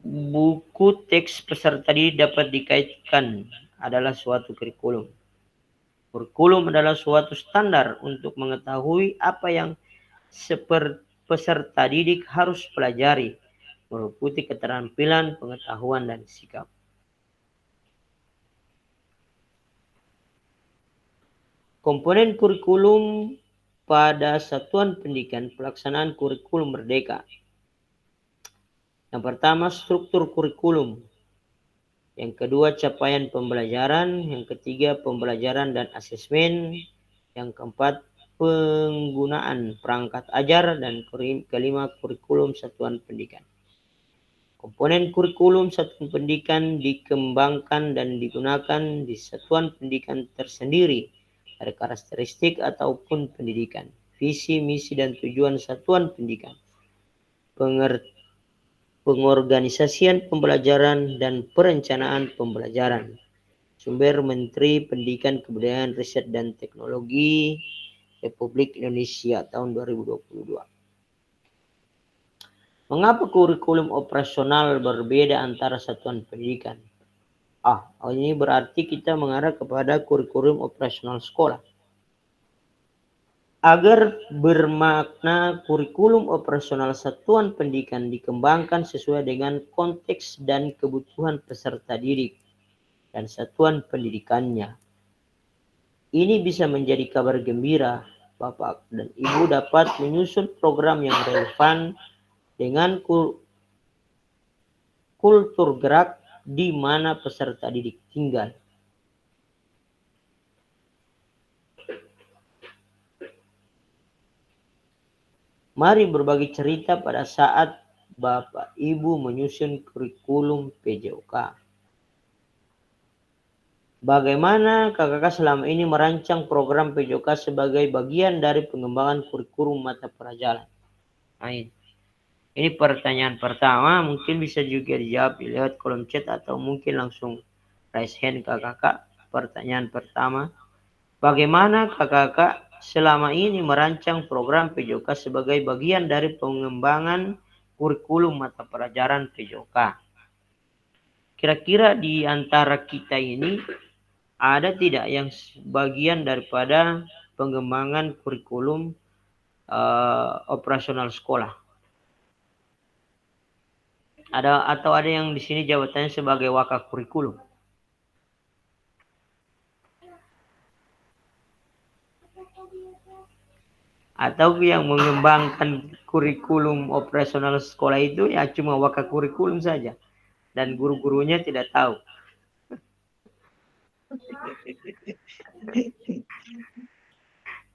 Buku teks peserta didik dapat dikaitkan adalah suatu kurikulum. Kurikulum adalah suatu standar untuk mengetahui apa yang peserta didik harus pelajari, meliputi keterampilan, pengetahuan, dan sikap. Komponen kurikulum pada satuan pendidikan, pelaksanaan kurikulum merdeka. Yang pertama, struktur kurikulum. Yang kedua, capaian pembelajaran. Yang ketiga, pembelajaran dan asesmen. Yang keempat, penggunaan perangkat ajar. Dan kelima, kurikulum satuan pendidikan. Komponen kurikulum satuan pendidikan dikembangkan dan digunakan di satuan pendidikan tersendiri dari karakteristik ataupun pendidikan, visi, misi, dan tujuan satuan pendidikan, pengorganisasian pembelajaran dan perencanaan pembelajaran. Sumber Menteri Pendidikan, Kebudayaan, Riset, dan Teknologi Republik Indonesia tahun 2022. Mengapa kurikulum operasional berbeda antara satuan pendidikan? Ini berarti kita mengarah kepada kurikulum operasional sekolah. Agar bermakna, kurikulum operasional satuan pendidikan dikembangkan sesuai dengan konteks dan kebutuhan peserta didik dan satuan pendidikannya. Ini bisa menjadi kabar gembira. Bapak dan Ibu dapat menyusun program yang relevan dengan kultur gerak di mana peserta didik tinggal. Mari berbagi cerita pada saat Bapak Ibu menyusun kurikulum PJOK. Bagaimana kakak selama ini merancang program PJOK sebagai bagian dari pengembangan kurikulum mata pelajaran? Ini pertanyaan pertama, mungkin bisa juga dijawab lewat kolom chat atau mungkin langsung raise hand kakak. Pertanyaan pertama, bagaimana kakak selama ini merancang program PJOK sebagai bagian dari pengembangan kurikulum mata pelajaran PJOK? Kira-kira di antara kita ini ada tidak yang bagian daripada pengembangan kurikulum operasional sekolah? Atau ada yang di sini jabatannya sebagai wakil kurikulum? Atau yang mengembangkan kurikulum operasional sekolah itu ya cuma wakil kurikulum saja dan guru-gurunya tidak tahu?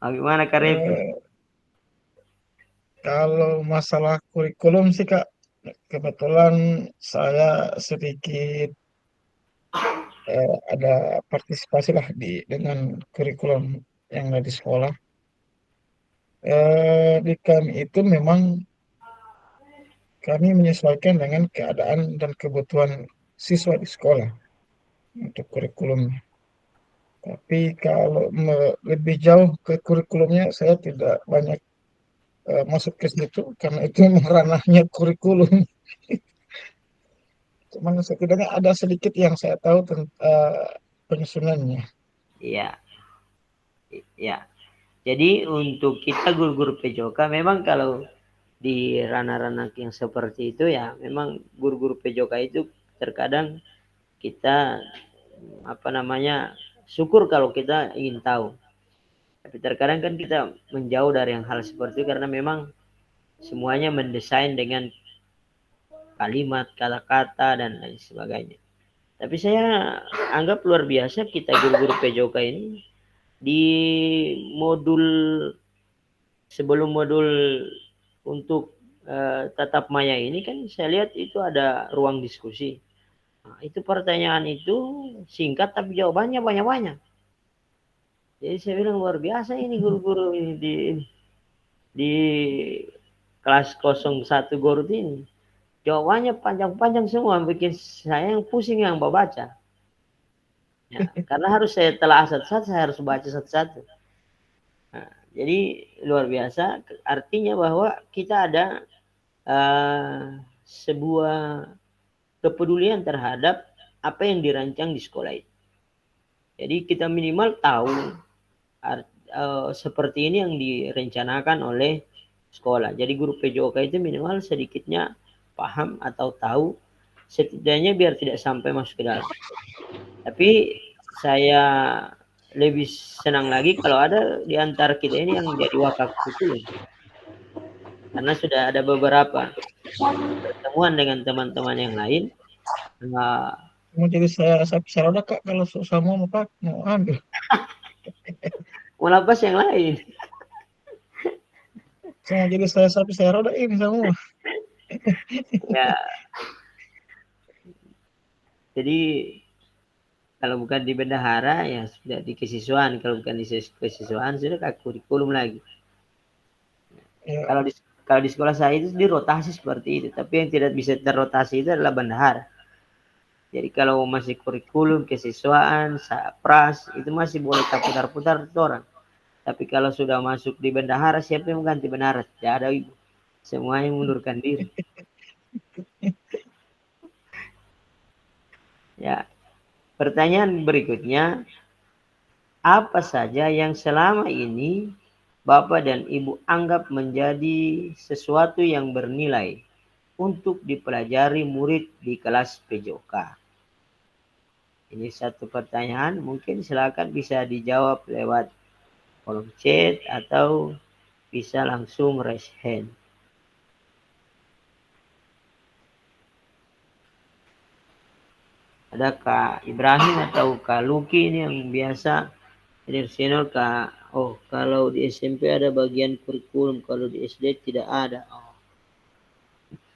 Bagaimana Kak Revi? Kalau masalah kurikulum sih Kak, kebetulan saya sedikit ada partisipasi lah dengan kurikulum yang ada di sekolah. Di kami itu memang kami menyesuaikan dengan keadaan dan kebutuhan siswa di sekolah untuk kurikulumnya. Tapi kalau lebih jauh ke kurikulumnya, saya tidak banyak masuk ke situ karena itu memang ranahnya kurikulum. Cuman setidaknya ada sedikit yang saya tahu tentang penyusunannya. Iya. Jadi untuk kita guru-guru PJOK memang kalau di ranah-ranah yang seperti itu ya memang guru-guru PJOK itu terkadang kita syukur kalau kita ingin tahu. Tapi terkadang kan kita menjauh dari yang hal seperti itu karena memang semuanya mendesain dengan kalimat, kata-kata, dan lain sebagainya. Tapi saya anggap luar biasa kita guru-guru PJOK ini di modul sebelum modul untuk tatap maya ini kan saya lihat itu ada ruang diskusi. Nah, itu pertanyaan itu singkat tapi jawabannya banyak-banyak. Jadi saya bilang luar biasa ini guru-guru ini di kelas 01 Gorut ini. Jawabannya panjang-panjang semua, bikin saya yang pusing yang baca. Ya, karena harus saya telah satu-satu, saya harus baca satu-satu. Nah, jadi luar biasa, artinya bahwa kita ada sebuah kepedulian terhadap apa yang dirancang di sekolah itu. Jadi kita minimal tahu seperti ini yang direncanakan oleh sekolah. Jadi guru PJOK itu minimal sedikitnya paham atau tahu, setidaknya biar tidak sampai masuk ke dalam. Tapi saya lebih senang lagi kalau ada di antara kita ini yang jadi wakaf kurikulum. Karena sudah ada beberapa pertemuan dengan teman-teman yang lain. Mau jadi saya roda Kak, kalau susah mau Pak mau ambil. Melapas yang lain. Saya mau jadi saya roda ini semua. Ya. Jadi kalau bukan di bendahara ya sudah di kesiswaan, kalau bukan di kesiswaan sudah ke kurikulum lagi. Ya. Kalau di sekolah saya itu dirotasi seperti itu, tapi yang tidak bisa terrotasi itu adalah bendahara. Jadi kalau masih kurikulum, kesiswaan, pras itu masih boleh putar-putar orang. Tapi kalau sudah masuk di bendahara, siapa yang mengganti bendahara? Tidak ada ibu. Semuanya mengundurkan diri. Ya. Pertanyaan berikutnya, apa saja yang selama ini Bapak dan Ibu anggap menjadi sesuatu yang bernilai untuk dipelajari murid di kelas PJOK? Ini satu pertanyaan, mungkin silakan bisa dijawab lewat kolom chat atau bisa langsung raise hand. Ada Kak Ibrahim atau Kak Luki ini yang biasa jadi senior Kak. Oh, kalau di SMP ada bagian kurikulum, kalau di SD tidak ada. Oh.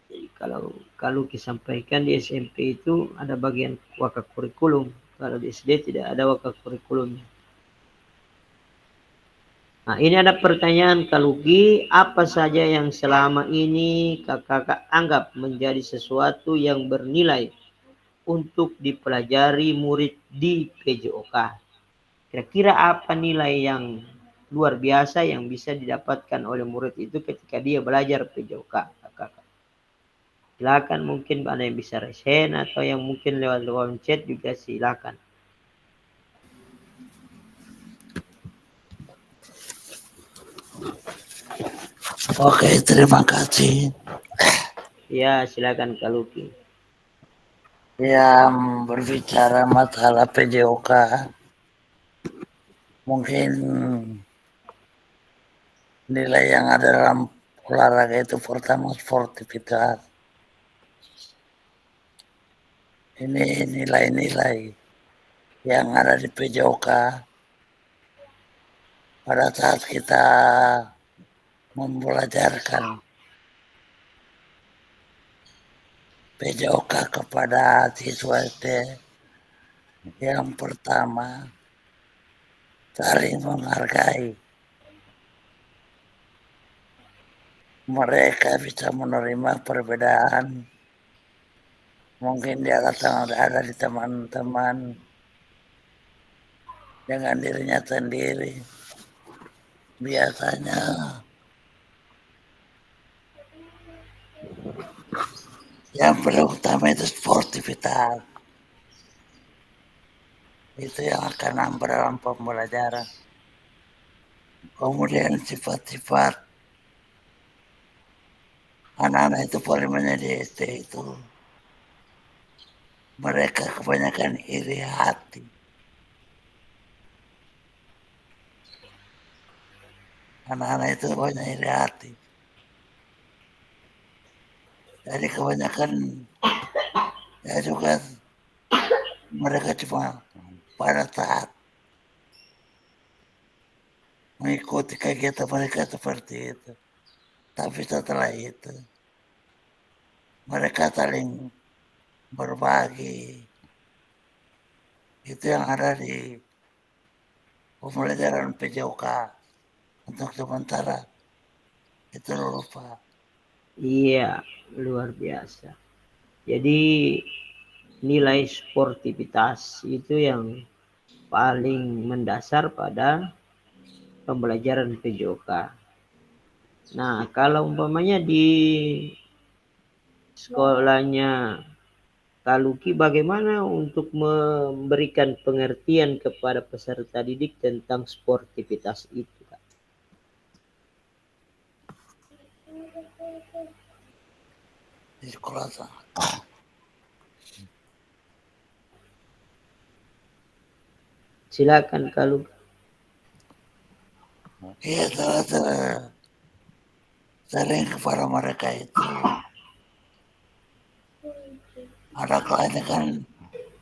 Jadi kalau Luki sampaikan di SMP itu ada bagian wakaf kurikulum, kalau di SD tidak ada wakaf kurikulumnya. Nah, ini ada pertanyaan Kak Luki, apa saja yang selama ini kakak anggap menjadi sesuatu yang bernilai untuk dipelajari murid di PJOK? Kira-kira apa nilai yang luar biasa yang bisa didapatkan oleh murid itu ketika dia belajar PJOK? Silakan, mungkin ada yang bisa raise hand atau yang mungkin lewat kolom chat juga silakan. Oke, terima kasih. Ya, silakan Kak Luki. Yang berbicara masalah PJOK, mungkin nilai yang ada dalam olahraga itu pertama sportivitas. Ini nilai-nilai yang ada di PJOK pada saat kita membelajarkan PJOK kepada siswa SD. Yang pertama, saling menghargai. Mereka bisa menerima perbedaan. Mungkin dia datang ada di teman-teman dengan dirinya sendiri. Biasanya yang paling utama itu sportivitas. Itu yang akan nambah dalam pembelajaran. Kemudian sifat-sifat anak-anak itu polemanya di SD itu. Mereka kebanyakan iri hati. Anak-anak itu banyak iri hati. Jadi kebanyakan ya juga mereka cuma pada taat mengikuti kegiatan mereka seperti itu. Tapi setelah itu mereka saling berbagi. Itu yang ada di pembelajaran PJOK untuk sementara itu lupa. Iya, luar biasa. Jadi nilai sportivitas itu yang paling mendasar pada pembelajaran PJOK. Nah, kalau umpamanya di sekolahnya Kak Luki, bagaimana untuk memberikan pengertian kepada peserta didik tentang sportivitas itu, Kak? Di sekolah sana. Silakan Kak Luki. Iya, sering kepada mereka itu ada kalanya kan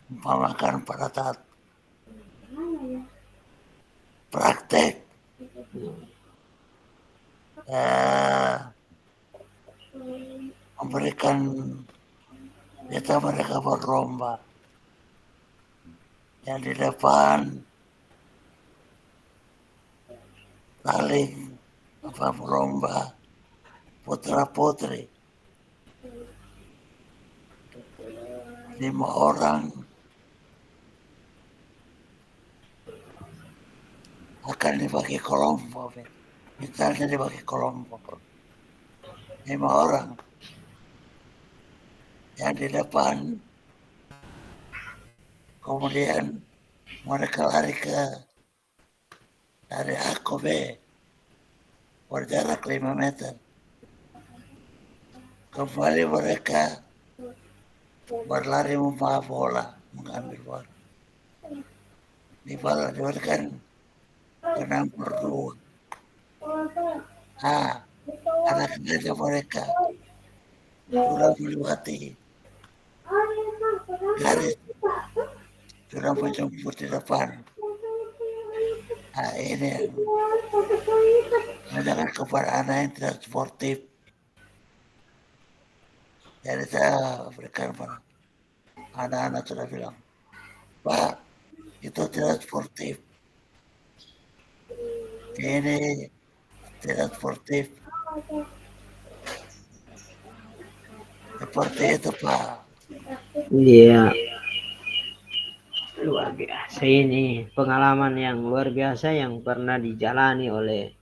umpamakan pada saat praktek memberikan kita mereka berlomba yang di depan saling berlomba putra putri 5 orang akan dibagi kelompok, misalnya dibagi kelompok 5 orang yang di depan, kemudian mereka lari dari A ke B berjarak 5 meter, kembali mereka berlari membawa bola, mengambil bola. Di bola diberikan ke nomor 2. Anak-anak mereka sudah melewati garis, sudah menjemput di depan. Ini yang menjaga kepada anak yang tidak sportif. Jadi saya berikan pada anak-anak sudah bilang, Pak, itu tidak sportif. Ini tidak sportif. Seperti itu, Pak. Iya. Luar biasa ini pengalaman yang luar biasa yang pernah dijalani oleh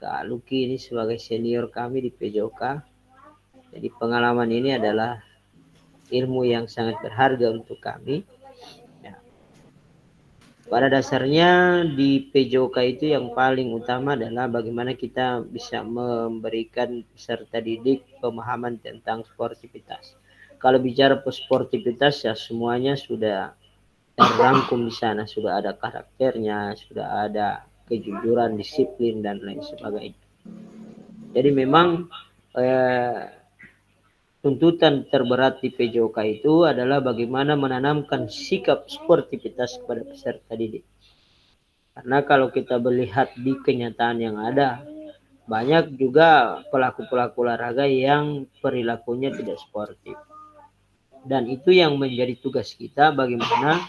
Kak Luki ini sebagai senior kami di PJOK. Jadi pengalaman ini adalah ilmu yang sangat berharga untuk kami. Ya. Pada dasarnya di PJOK itu yang paling utama adalah bagaimana kita bisa memberikan peserta didik pemahaman tentang sportivitas. Kalau bicara sportivitas ya semuanya sudah terrangkum di sana, sudah ada karakternya, sudah ada kejujuran, disiplin dan lain sebagainya. Jadi memang tuntutan terberat di PJOK itu adalah bagaimana menanamkan sikap sportivitas kepada peserta didik. Karena kalau kita melihat di kenyataan yang ada, banyak juga pelaku-pelaku olahraga yang perilakunya tidak sportif. Dan itu yang menjadi tugas kita, bagaimana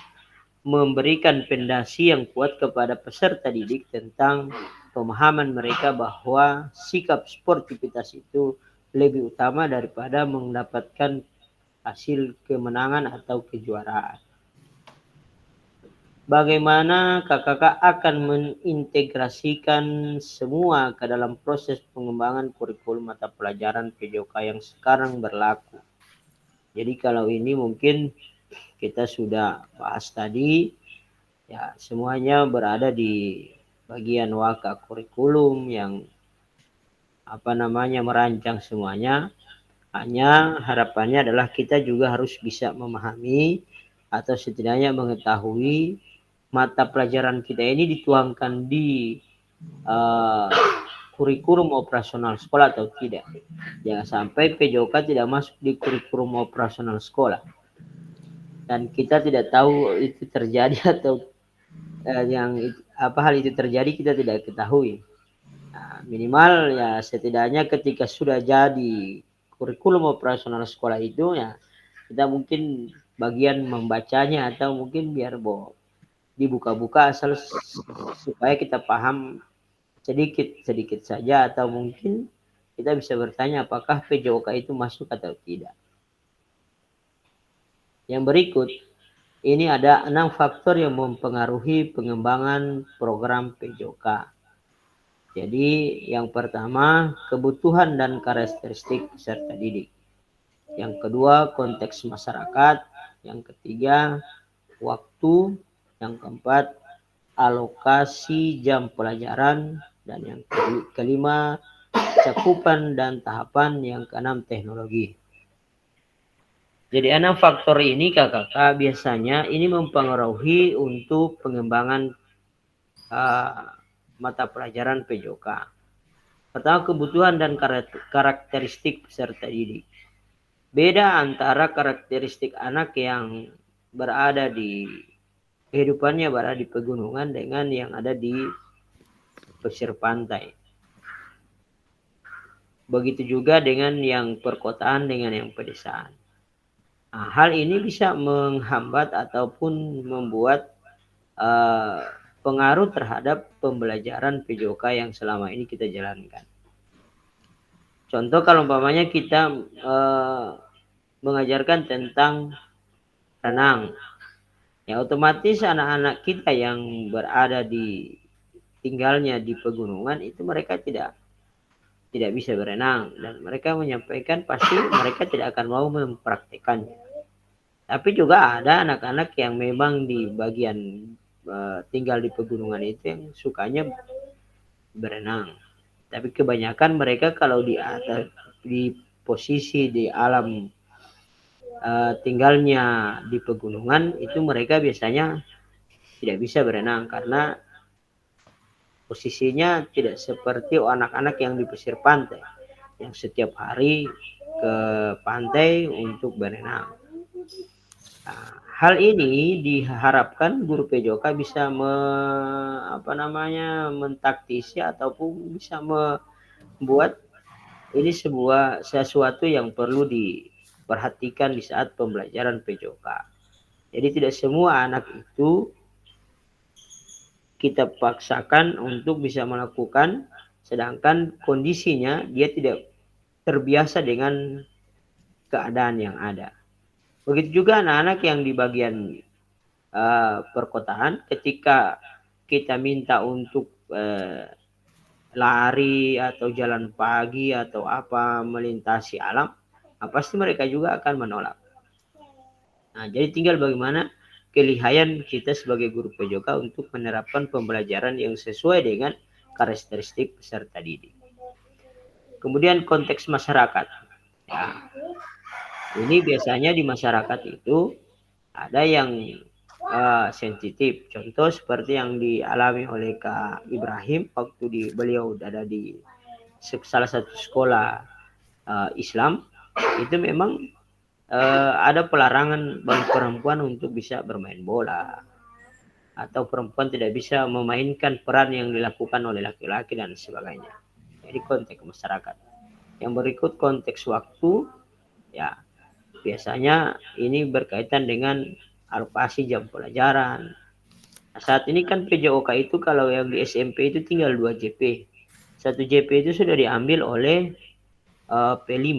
memberikan fondasi yang kuat kepada peserta didik tentang pemahaman mereka bahwa sikap sportivitas itu lebih utama daripada mendapatkan hasil kemenangan atau kejuaraan. Bagaimana kakak akan mengintegrasikan semua ke dalam proses pengembangan kurikulum mata pelajaran PJOK yang sekarang berlaku. Jadi kalau ini mungkin kita sudah bahas tadi, ya semuanya berada di bagian waka kurikulum yang merancang semuanya. Hanya harapannya adalah kita juga harus bisa memahami atau setidaknya mengetahui mata pelajaran kita ini dituangkan di kurikulum operasional sekolah atau tidak. Jangan sampai PJOK tidak masuk di kurikulum operasional sekolah. Dan kita tidak tahu itu terjadi atau hal itu terjadi kita tidak ketahui. Nah, minimal ya setidaknya ketika sudah jadi kurikulum operasional sekolah itu ya kita mungkin bagian membacanya atau mungkin biar dibuka-buka asal supaya kita paham sedikit saja atau mungkin kita bisa bertanya apakah PJOK itu masuk atau tidak. Yang berikut ini ada 6 faktor yang mempengaruhi pengembangan program PJOK. Jadi yang pertama kebutuhan dan karakteristik peserta didik. Yang kedua konteks masyarakat. Yang ketiga waktu. Yang keempat alokasi jam pelajaran. Dan yang kelima cakupan dan tahapan. Yang keenam teknologi. Jadi 6 faktor ini kakak biasanya ini mempengaruhi untuk pengembangan mata pelajaran PJOK. Pertama kebutuhan dan karakteristik peserta didik. Beda antara karakteristik anak yang berada di kehidupannya berada di pegunungan dengan yang ada di pesisir pantai. Begitu juga dengan yang perkotaan dengan yang pedesaan. Nah, hal ini bisa menghambat ataupun membuat pengaruh terhadap pembelajaran PJOK yang selama ini kita jalankan. Contoh kalau umpamanya kita mengajarkan tentang renang, ya otomatis anak-anak kita yang berada tinggalnya di pegunungan itu mereka tidak bisa berenang dan mereka menyampaikan pasti mereka tidak akan mau mempraktikannya. Tapi juga ada anak-anak yang memang di bagian tinggal di pegunungan itu yang sukanya berenang. Tapi kebanyakan mereka kalau di posisi di alam tinggalnya di pegunungan itu mereka biasanya tidak bisa berenang karena posisinya tidak seperti anak-anak yang di pesisir pantai yang setiap hari ke pantai untuk berenang. Nah, hal ini diharapkan guru PJOK bisa mentaktisi ataupun bisa membuat ini sesuatu yang perlu diperhatikan di saat pembelajaran PJOK. Jadi tidak semua anak itu kita paksakan untuk bisa melakukan sedangkan kondisinya dia tidak terbiasa dengan keadaan yang ada. Begitu juga anak-anak yang di bagian perkotaan ketika kita minta untuk lari atau jalan pagi atau apa melintasi alam, pasti mereka juga akan menolak. Nah, jadi tinggal bagaimana kelihayan kita sebagai guru PJOK untuk menerapkan pembelajaran yang sesuai dengan karakteristik peserta didik. Kemudian konteks masyarakat. Ya, ini biasanya di masyarakat itu ada yang sensitif. Contoh seperti yang dialami oleh Kak Ibrahim waktu beliau ada di salah satu sekolah Islam. Itu memang ada pelarangan bagi perempuan untuk bisa bermain bola. Atau perempuan tidak bisa memainkan peran yang dilakukan oleh laki-laki dan sebagainya. Jadi konteks masyarakat. Yang berikut konteks waktu. Ya, biasanya ini berkaitan dengan alokasi jam pelajaran. Nah, saat ini kan PJOK itu kalau yang di SMP itu tinggal 2 JP. 1 JP itu sudah diambil oleh P5.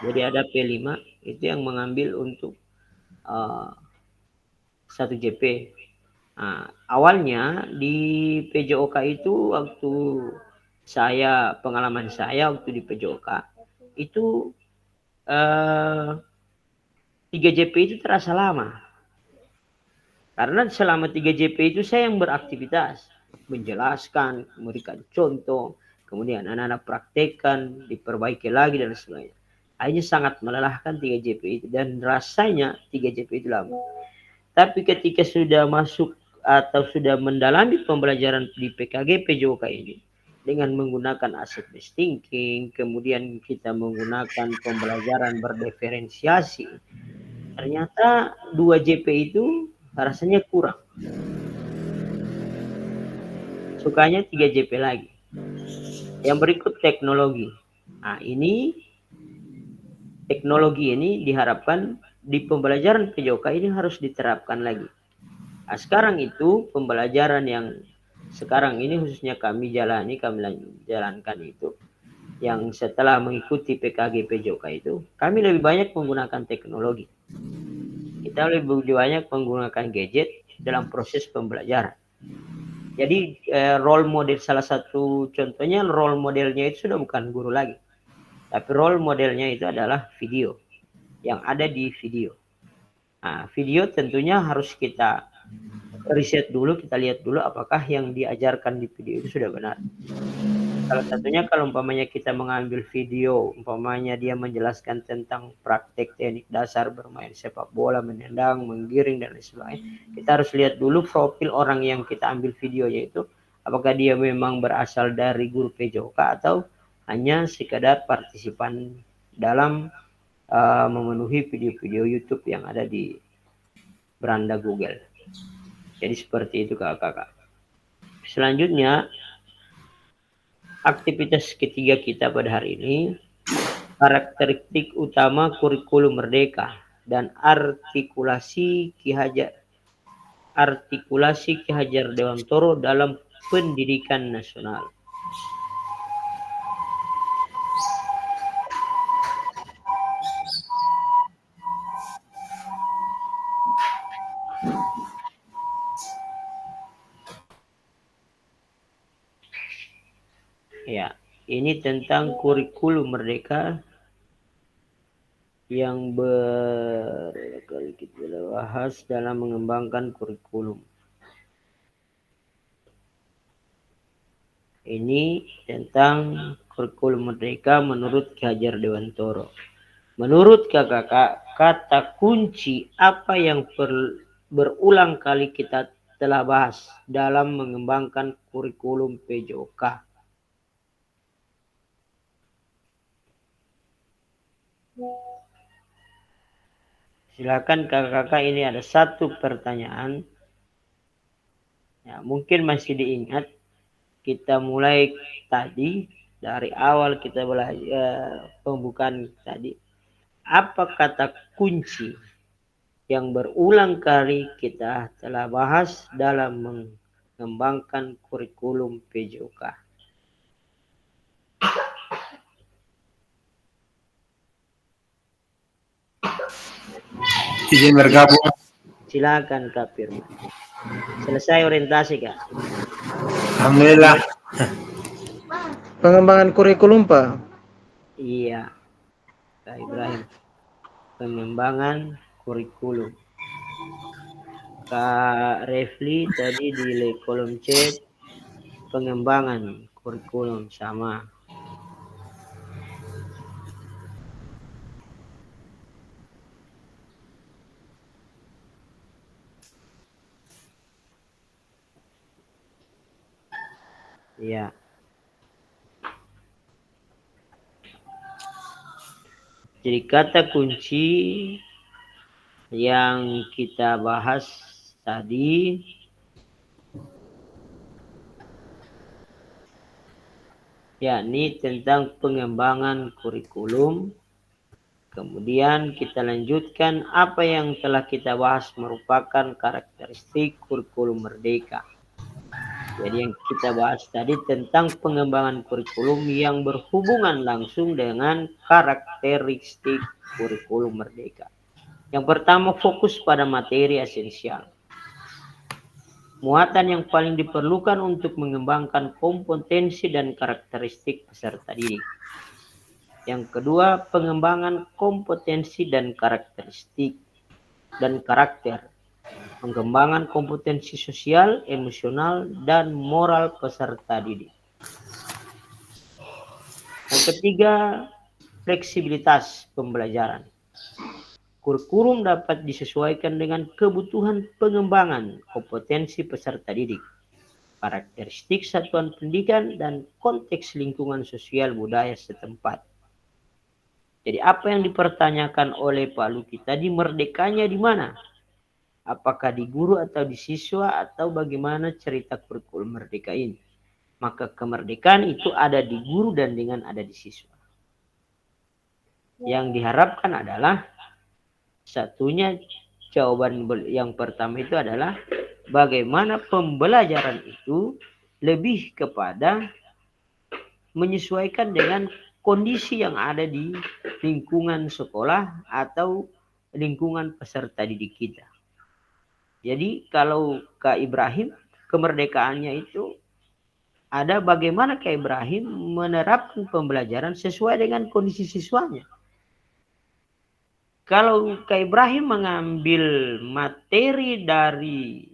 Jadi ada P5 itu yang mengambil untuk 1 JP. Nah, awalnya di PJOK itu waktu pengalaman saya waktu di PJOK itu 3 JP itu terasa lama. Karena selama 3 JP itu saya yang beraktivitas, menjelaskan, memberikan contoh, kemudian anak-anak praktekkan, diperbaiki lagi dan sebagainya. Akhirnya sangat melelahkan 3 JP itu dan rasanya 3 JP itu lama. Tapi ketika sudah masuk atau sudah mendalami pembelajaran di PKG PJOK ini, dengan menggunakan asset-based thinking, kemudian kita menggunakan pembelajaran berdiferensiasi, ternyata 2JP itu rasanya kurang. Sukanya 3JP lagi. Yang berikut teknologi. Nah, ini teknologi ini diharapkan di pembelajaran PJOK ini harus diterapkan lagi. Nah, sekarang itu pembelajaran yang sekarang ini khususnya kami jalankan itu, yang setelah mengikuti PKG PJOK itu, kami lebih banyak menggunakan teknologi. Kita lebih banyak menggunakan gadget dalam proses pembelajaran. Jadi role model, salah satu contohnya role modelnya itu sudah bukan guru lagi, tapi role modelnya itu adalah video, yang ada di video. Nah, video tentunya harus kita riset dulu, kita lihat dulu apakah yang diajarkan di video itu sudah benar. Salah satunya kalau umpamanya kita mengambil video, umpamanya dia menjelaskan tentang praktek teknik dasar bermain sepak bola, menendang, menggiring, dan lain sebagainya. Kita harus lihat dulu profil orang yang kita ambil videonya itu, apakah dia memang berasal dari guru PJOK atau hanya sekadar partisipan dalam memenuhi video-video YouTube yang ada di beranda Google. Jadi seperti itu kakak-kakak. Selanjutnya, aktivitas ketiga kita pada hari ini, karakteristik utama kurikulum merdeka dan artikulasi Ki Hajar Dewantoro dalam pendidikan nasional. Ya, ini tentang kurikulum merdeka yang berkali kita bahas dalam mengembangkan kurikulum. Ini tentang kurikulum merdeka menurut Ki Hajar Dewantoro. Menurut kakak, kata kunci apa yang berulang kali kita telah bahas dalam mengembangkan kurikulum PJOK? Silakan kakak-kakak, ini ada satu pertanyaan. Ya, mungkin masih diingat. Kita mulai tadi, dari awal kita belajar pembukaan tadi. Apa kata kunci yang berulang kali kita telah bahas dalam mengembangkan kurikulum PJOK? Izin bergabung. Silakan Kak Firman. Selesai orientasi Kak? Alhamdulillah. Pengembangan kurikulum, Pak. Iya, Kak Ibrahim. Pengembangan kurikulum. Kak Refli tadi di kolom chat pengembangan kurikulum sama. Iya. Jadi kata kunci yang kita bahas tadi yakni tentang pengembangan kurikulum. Kemudian kita lanjutkan apa yang telah kita bahas merupakan karakteristik kurikulum merdeka. Jadi yang kita bahas tadi tentang pengembangan kurikulum yang berhubungan langsung dengan karakteristik kurikulum merdeka. Yang pertama, fokus pada materi esensial. Muatan yang paling diperlukan untuk mengembangkan kompetensi dan karakteristik peserta didik. Yang kedua, pengembangan kompetensi dan karakteristik dan karakter. Pengembangan kompetensi sosial, emosional, dan moral peserta didik. Yang ketiga, fleksibilitas pembelajaran. Kurikulum dapat disesuaikan dengan kebutuhan pengembangan kompetensi peserta didik. karakteristik satuan pendidikan, dan konteks lingkungan sosial budaya setempat. Jadi apa yang dipertanyakan oleh Pak Luki tadi, merdekanya di mana? Apakah di guru atau di siswa, atau bagaimana cerita kurikulum merdeka ini? Maka kemerdekaan itu ada di guru dan dengan ada di siswa. Yang diharapkan adalah satunya, jawaban yang pertama itu adalah bagaimana pembelajaran itu lebih kepada menyesuaikan dengan kondisi yang ada di lingkungan sekolah atau lingkungan peserta didik kita. Jadi kalau Kak Ibrahim, kemerdekaannya itu ada bagaimana Kak Ibrahim menerapkan pembelajaran sesuai dengan kondisi siswanya. Kalau Kak Ibrahim mengambil materi dari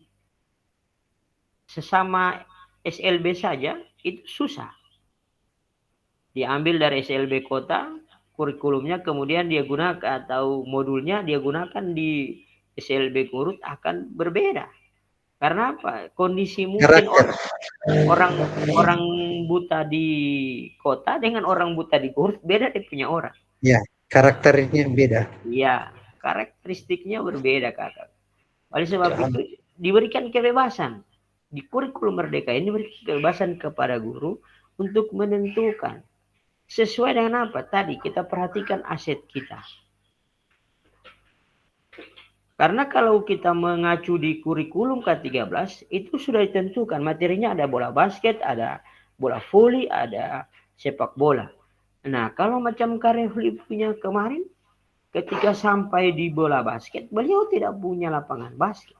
sesama SLB saja, itu susah. Diambil dari SLB kota, kurikulumnya kemudian dia gunakan, atau modulnya dia gunakan di SLB Gurut akan berbeda. Karena apa? Kondisi mungkin orang buta di kota dengan orang buta di Gurut beda, dia punya orang. Ya, karakternya beda. Iya, karakteristiknya berbeda, Kakak. Oleh sebab itu diberikan kebebasan. Di kurikulum merdeka ini diberikan kebebasan kepada guru untuk menentukan sesuai dengan apa tadi kita perhatikan aset kita. Karena kalau kita mengacu di kurikulum K13 itu sudah ditentukan materinya, ada bola basket, ada bola voli, ada sepak bola. Nah, kalau macam Karefli punya kemarin, ketika sampai di bola basket, beliau tidak punya lapangan basket.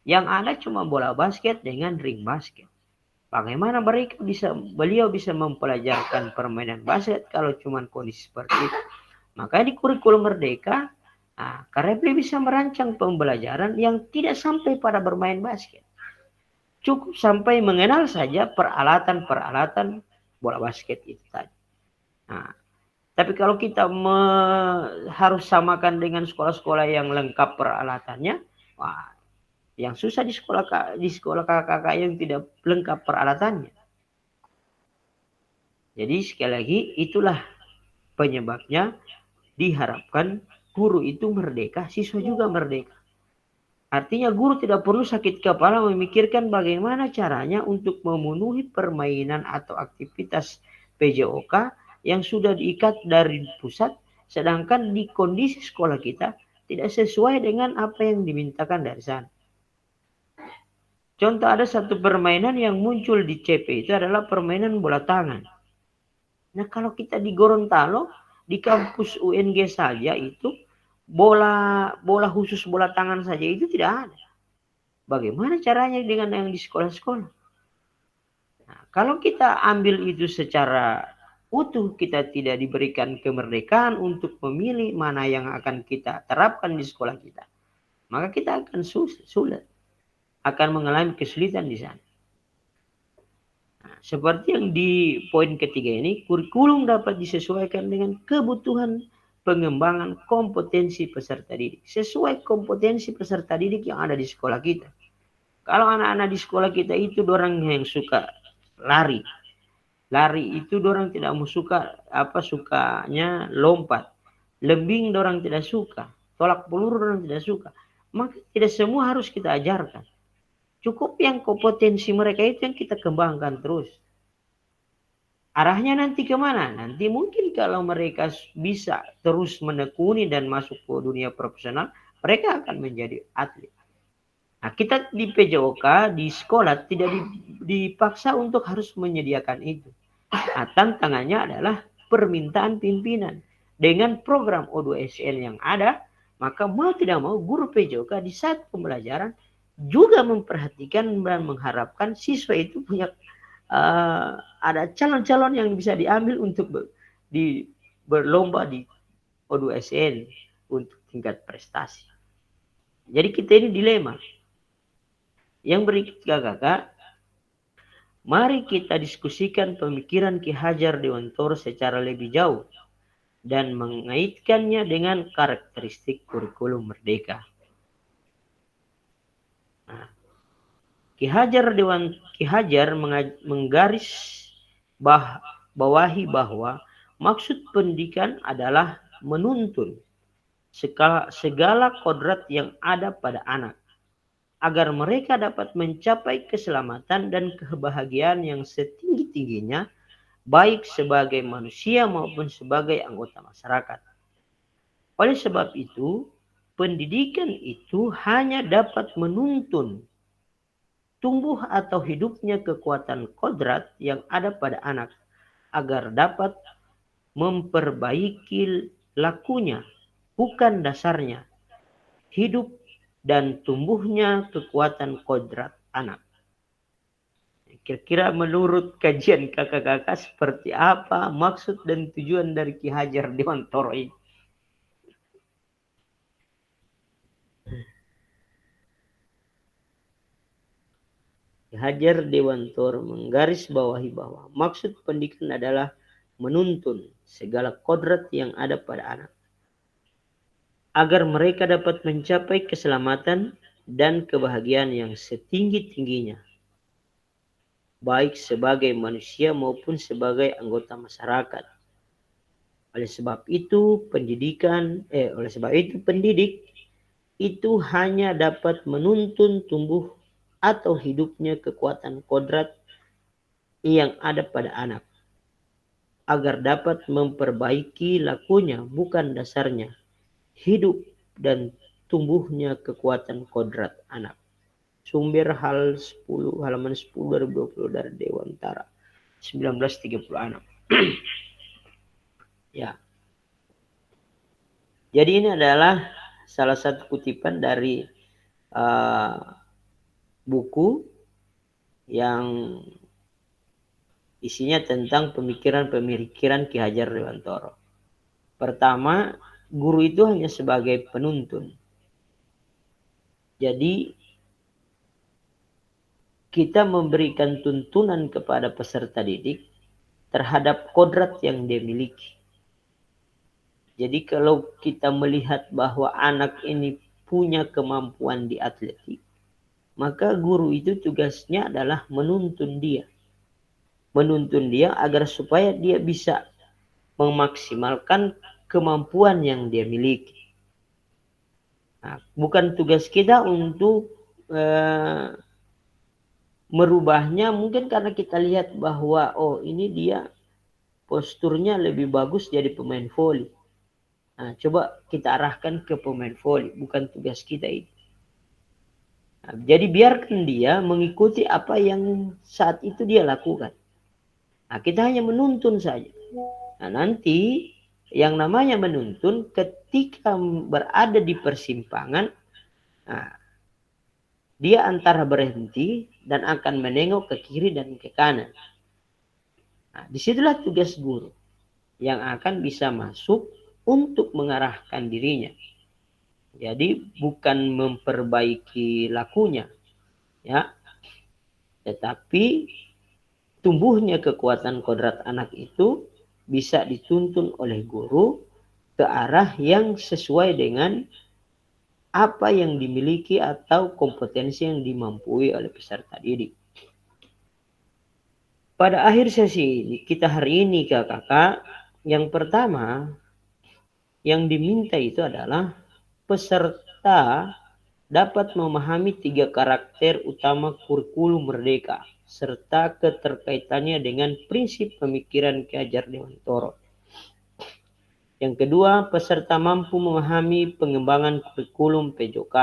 Yang ada cuma bola basket dengan ring basket. Bagaimana beliau bisa mempelajarkan permainan basket kalau cuma kondisi seperti itu? Maka di kurikulum merdeka, Karepli bisa merancang pembelajaran yang tidak sampai pada bermain basket. Cukup sampai mengenal saja peralatan-peralatan bola basket itu tadi. Nah, tapi kalau kita harus samakan dengan sekolah-sekolah yang lengkap peralatannya, wah, yang susah di sekolah kakak-kakak yang tidak lengkap peralatannya. Jadi sekali lagi itulah penyebabnya diharapkan guru itu merdeka, siswa juga merdeka. Artinya guru tidak perlu sakit kepala memikirkan bagaimana caranya untuk memenuhi permainan atau aktivitas PJOK yang sudah diikat dari pusat, sedangkan di kondisi sekolah kita tidak sesuai dengan apa yang dimintakan dari sana. Contoh, ada satu permainan yang muncul di CP itu adalah permainan bola tangan. Nah, kalau kita di Gorontalo, di kampus UNG saja itu bola khusus bola tangan saja itu tidak ada. Bagaimana caranya dengan yang di sekolah-sekolah? Nah, kalau kita ambil itu secara utuh, kita tidak diberikan kemerdekaan untuk memilih mana yang akan kita terapkan di sekolah kita, maka kita akan sulit, akan mengalami kesulitan di sana. Nah, seperti yang di poin ketiga ini, kurikulum dapat disesuaikan dengan kebutuhan pengembangan kompetensi peserta didik. Sesuai kompetensi peserta didik yang ada di sekolah kita. Kalau anak-anak di sekolah kita itu orang yang suka lari itu orang tidak mau suka, sukanya lompat. Lembing orang tidak suka, tolak peluru orang tidak suka. Maka tidak semua harus kita ajarkan. Cukup yang kompetensi mereka itu yang kita kembangkan terus. Arahnya nanti kemana? Nanti mungkin kalau mereka bisa terus menekuni dan masuk ke dunia profesional, mereka akan menjadi atlet. Nah, kita di PJOK, di sekolah tidak dipaksa untuk harus menyediakan itu. Nah, tantangannya adalah permintaan pimpinan. Dengan program O2SN yang ada, maka mau tidak mau guru PJOK di saat pembelajaran juga memperhatikan dan mengharapkan siswa itu punya ada calon-calon yang bisa diambil untuk berlomba di O2SN untuk tingkat prestasi. Jadi kita ini dilema. Yang berikut kakak, mari kita diskusikan pemikiran Ki Hajar Dewantoro secara lebih jauh dan mengaitkannya dengan karakteristik kurikulum merdeka. Nah, Ki Hajar menggaris bawahi bahwa maksud pendidikan adalah menuntun segala kodrat yang ada pada anak agar mereka dapat mencapai keselamatan dan kebahagiaan yang setinggi-tingginya, baik sebagai manusia maupun sebagai anggota masyarakat. Oleh sebab itu, pendidikan itu hanya dapat menuntun tumbuh atau hidupnya kekuatan kodrat yang ada pada anak agar dapat memperbaiki lakunya, bukan dasarnya, hidup dan tumbuhnya kekuatan kodrat anak. Kira-kira menurut kajian kakak-kakak seperti apa maksud dan tujuan dari Ki Hajar Dewantoro ini? Ki Hajar Dewantoro menggarisbawahi bahwa maksud pendidikan adalah menuntun segala kodrat yang ada pada anak agar mereka dapat mencapai keselamatan dan kebahagiaan yang setinggi-tingginya, baik sebagai manusia maupun sebagai anggota masyarakat. Oleh sebab itu pendidik itu hanya dapat menuntun tumbuh atau hidupnya kekuatan kodrat yang ada pada anak agar dapat memperbaiki lakunya, bukan dasarnya, hidup dan tumbuhnya kekuatan kodrat anak. Sumber halaman 10 2020 dari Dewantara 1936. Ya. Jadi ini adalah salah satu kutipan dari buku yang isinya tentang pemikiran Ki Hajar Dewantoro. Pertama, guru itu hanya sebagai penuntun. Jadi kita memberikan tuntunan kepada peserta didik terhadap kodrat yang dia miliki. Jadi kalau kita melihat bahwa anak ini punya kemampuan di atletik, maka guru itu tugasnya adalah menuntun dia. Menuntun dia agar supaya dia bisa memaksimalkan kemampuan yang dia miliki. Nah, bukan tugas kita untuk merubahnya, mungkin karena kita lihat bahwa ini dia posturnya lebih bagus jadi pemain voli. Nah, coba kita arahkan ke pemain voli, bukan tugas kita itu. Nah, jadi biarkan dia mengikuti apa yang saat itu dia lakukan. Nah, kita hanya menuntun saja. Nah, nanti yang namanya menuntun ketika berada di persimpangan, dia antara berhenti dan akan menengok ke kiri dan ke kanan. Nah, disitulah tugas guru yang akan bisa masuk untuk mengarahkan dirinya. Jadi bukan memperbaiki lakunya, ya, tetapi tumbuhnya kekuatan kodrat anak itu bisa dituntun oleh guru ke arah yang sesuai dengan apa yang dimiliki atau kompetensi yang dimampui oleh peserta didik. Pada akhir sesi ini, kita hari ini kakak, yang pertama yang diminta itu adalah peserta dapat memahami 3 karakter utama kurikulum Merdeka serta keterkaitannya dengan prinsip pemikiran Ki Hajar Dewantoro. Yang kedua, peserta mampu memahami pengembangan kurikulum PJOK.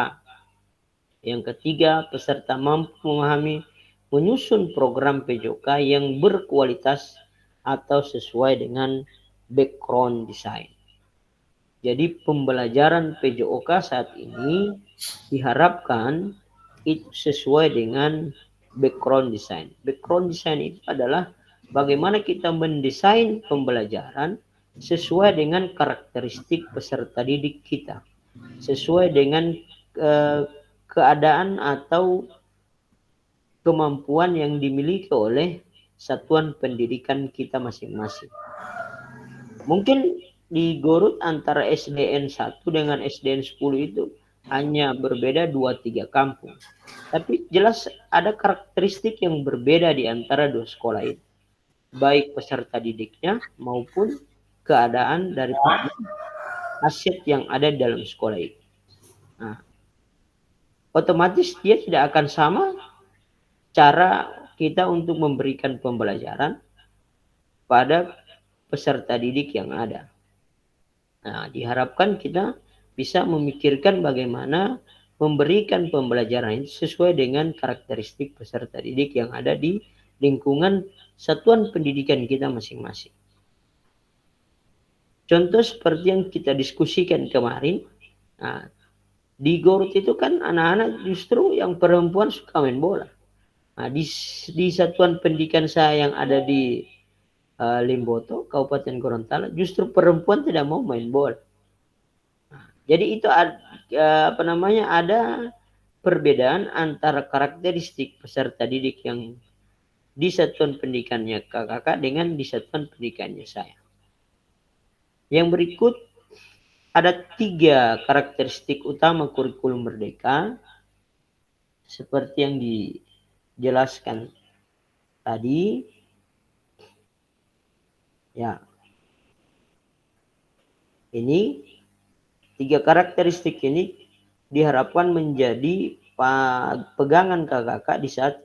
Yang ketiga, peserta mampu memahami menyusun program PJOK yang berkualitas atau sesuai dengan background design. Jadi pembelajaran PJOK saat ini diharapkan itu sesuai dengan background design. Background design itu adalah bagaimana kita mendesain pembelajaran sesuai dengan karakteristik peserta didik kita, sesuai dengan keadaan atau kemampuan yang dimiliki oleh satuan pendidikan kita masing-masing. Mungkin di Gorut antara SDN 1 dengan SDN 10 itu hanya berbeda 2-3 kampung. Tapi jelas ada karakteristik yang berbeda di antara dua sekolah ini. Baik peserta didiknya maupun keadaan daripada aset yang ada dalam sekolah itu. Nah, otomatis dia tidak akan sama cara kita untuk memberikan pembelajaran pada peserta didik yang ada. Nah, diharapkan kita bisa memikirkan bagaimana memberikan pembelajaran itu sesuai dengan karakteristik peserta didik yang ada di lingkungan satuan pendidikan kita masing-masing. Contoh seperti yang kita diskusikan kemarin, nah, di Gorut itu kan anak-anak justru yang perempuan suka main bola. Nah, di satuan pendidikan saya yang ada di Limboto, Kabupaten Gorontalo, justru perempuan tidak mau main bola. Nah, jadi itu ada perbedaan antara karakteristik peserta didik yang di satuan pendidikannya kakak dengan di satuan pendidikannya saya. Yang berikut ada 3 karakteristik utama kurikulum merdeka seperti yang dijelaskan tadi. Ya, ini 3 karakteristik ini diharapkan menjadi pegangan kakak di saat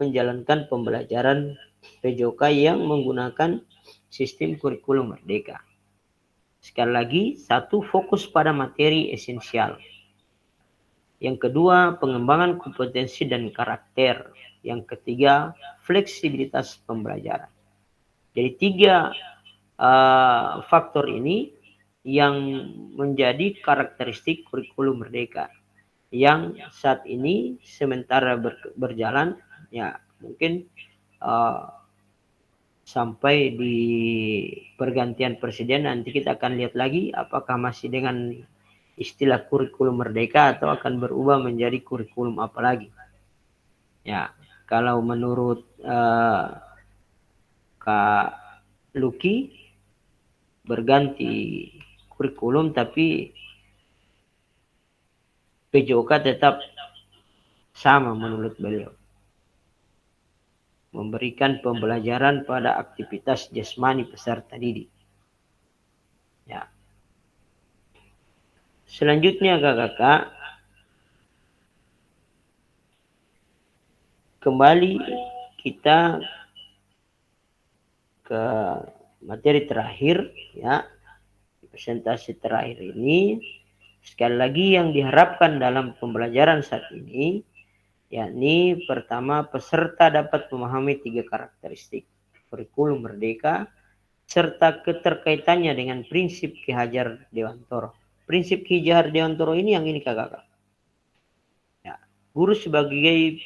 menjalankan pembelajaran PJOK yang menggunakan sistem kurikulum merdeka. Sekali lagi, 1, fokus pada materi esensial. Yang kedua, pengembangan kompetensi dan karakter. Yang ketiga, fleksibilitas pembelajaran. Jadi 3 faktor ini yang menjadi karakteristik kurikulum merdeka yang saat ini sementara berjalan, ya mungkin sampai di pergantian presiden nanti kita akan lihat lagi apakah masih dengan istilah kurikulum merdeka atau akan berubah menjadi kurikulum apa lagi. Ya, kalau menurut Kak Luki berganti kurikulum tapi PJOK tetap sama menurut beliau. Memberikan pembelajaran pada aktivitas jasmani peserta didik. Ya. Selanjutnya kakak, kembali kita ke materi terakhir, ya. Presentasi terakhir ini sekali lagi yang diharapkan dalam pembelajaran saat ini, yakni pertama peserta dapat memahami 3 karakteristik kurikulum merdeka serta keterkaitannya dengan prinsip Ki Hajar Dewantoro. Prinsip Ki Hajar Dewantoro ini yang ini kakak. Ya, guru sebagai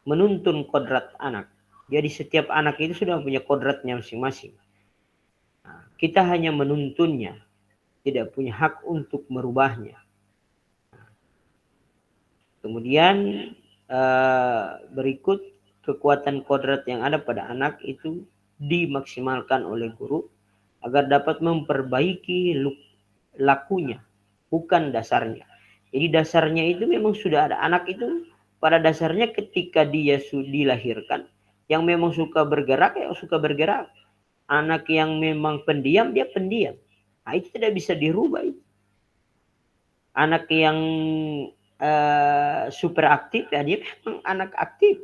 menuntun kodrat anak. Jadi setiap anak itu sudah punya kodratnya masing-masing. Nah, kita hanya menuntunnya, tidak punya hak untuk merubahnya. Kemudian berikut kekuatan kodrat yang ada pada anak itu dimaksimalkan oleh guru agar dapat memperbaiki lakunya, bukan dasarnya. Jadi dasarnya itu memang sudah ada. Anak itu pada dasarnya ketika dia sudah dilahirkan, yang memang suka bergerak, ya suka bergerak. Anak yang memang pendiam, dia pendiam. Nah, itu tidak bisa dirubah. Anak yang super aktif, ya dia memang anak aktif.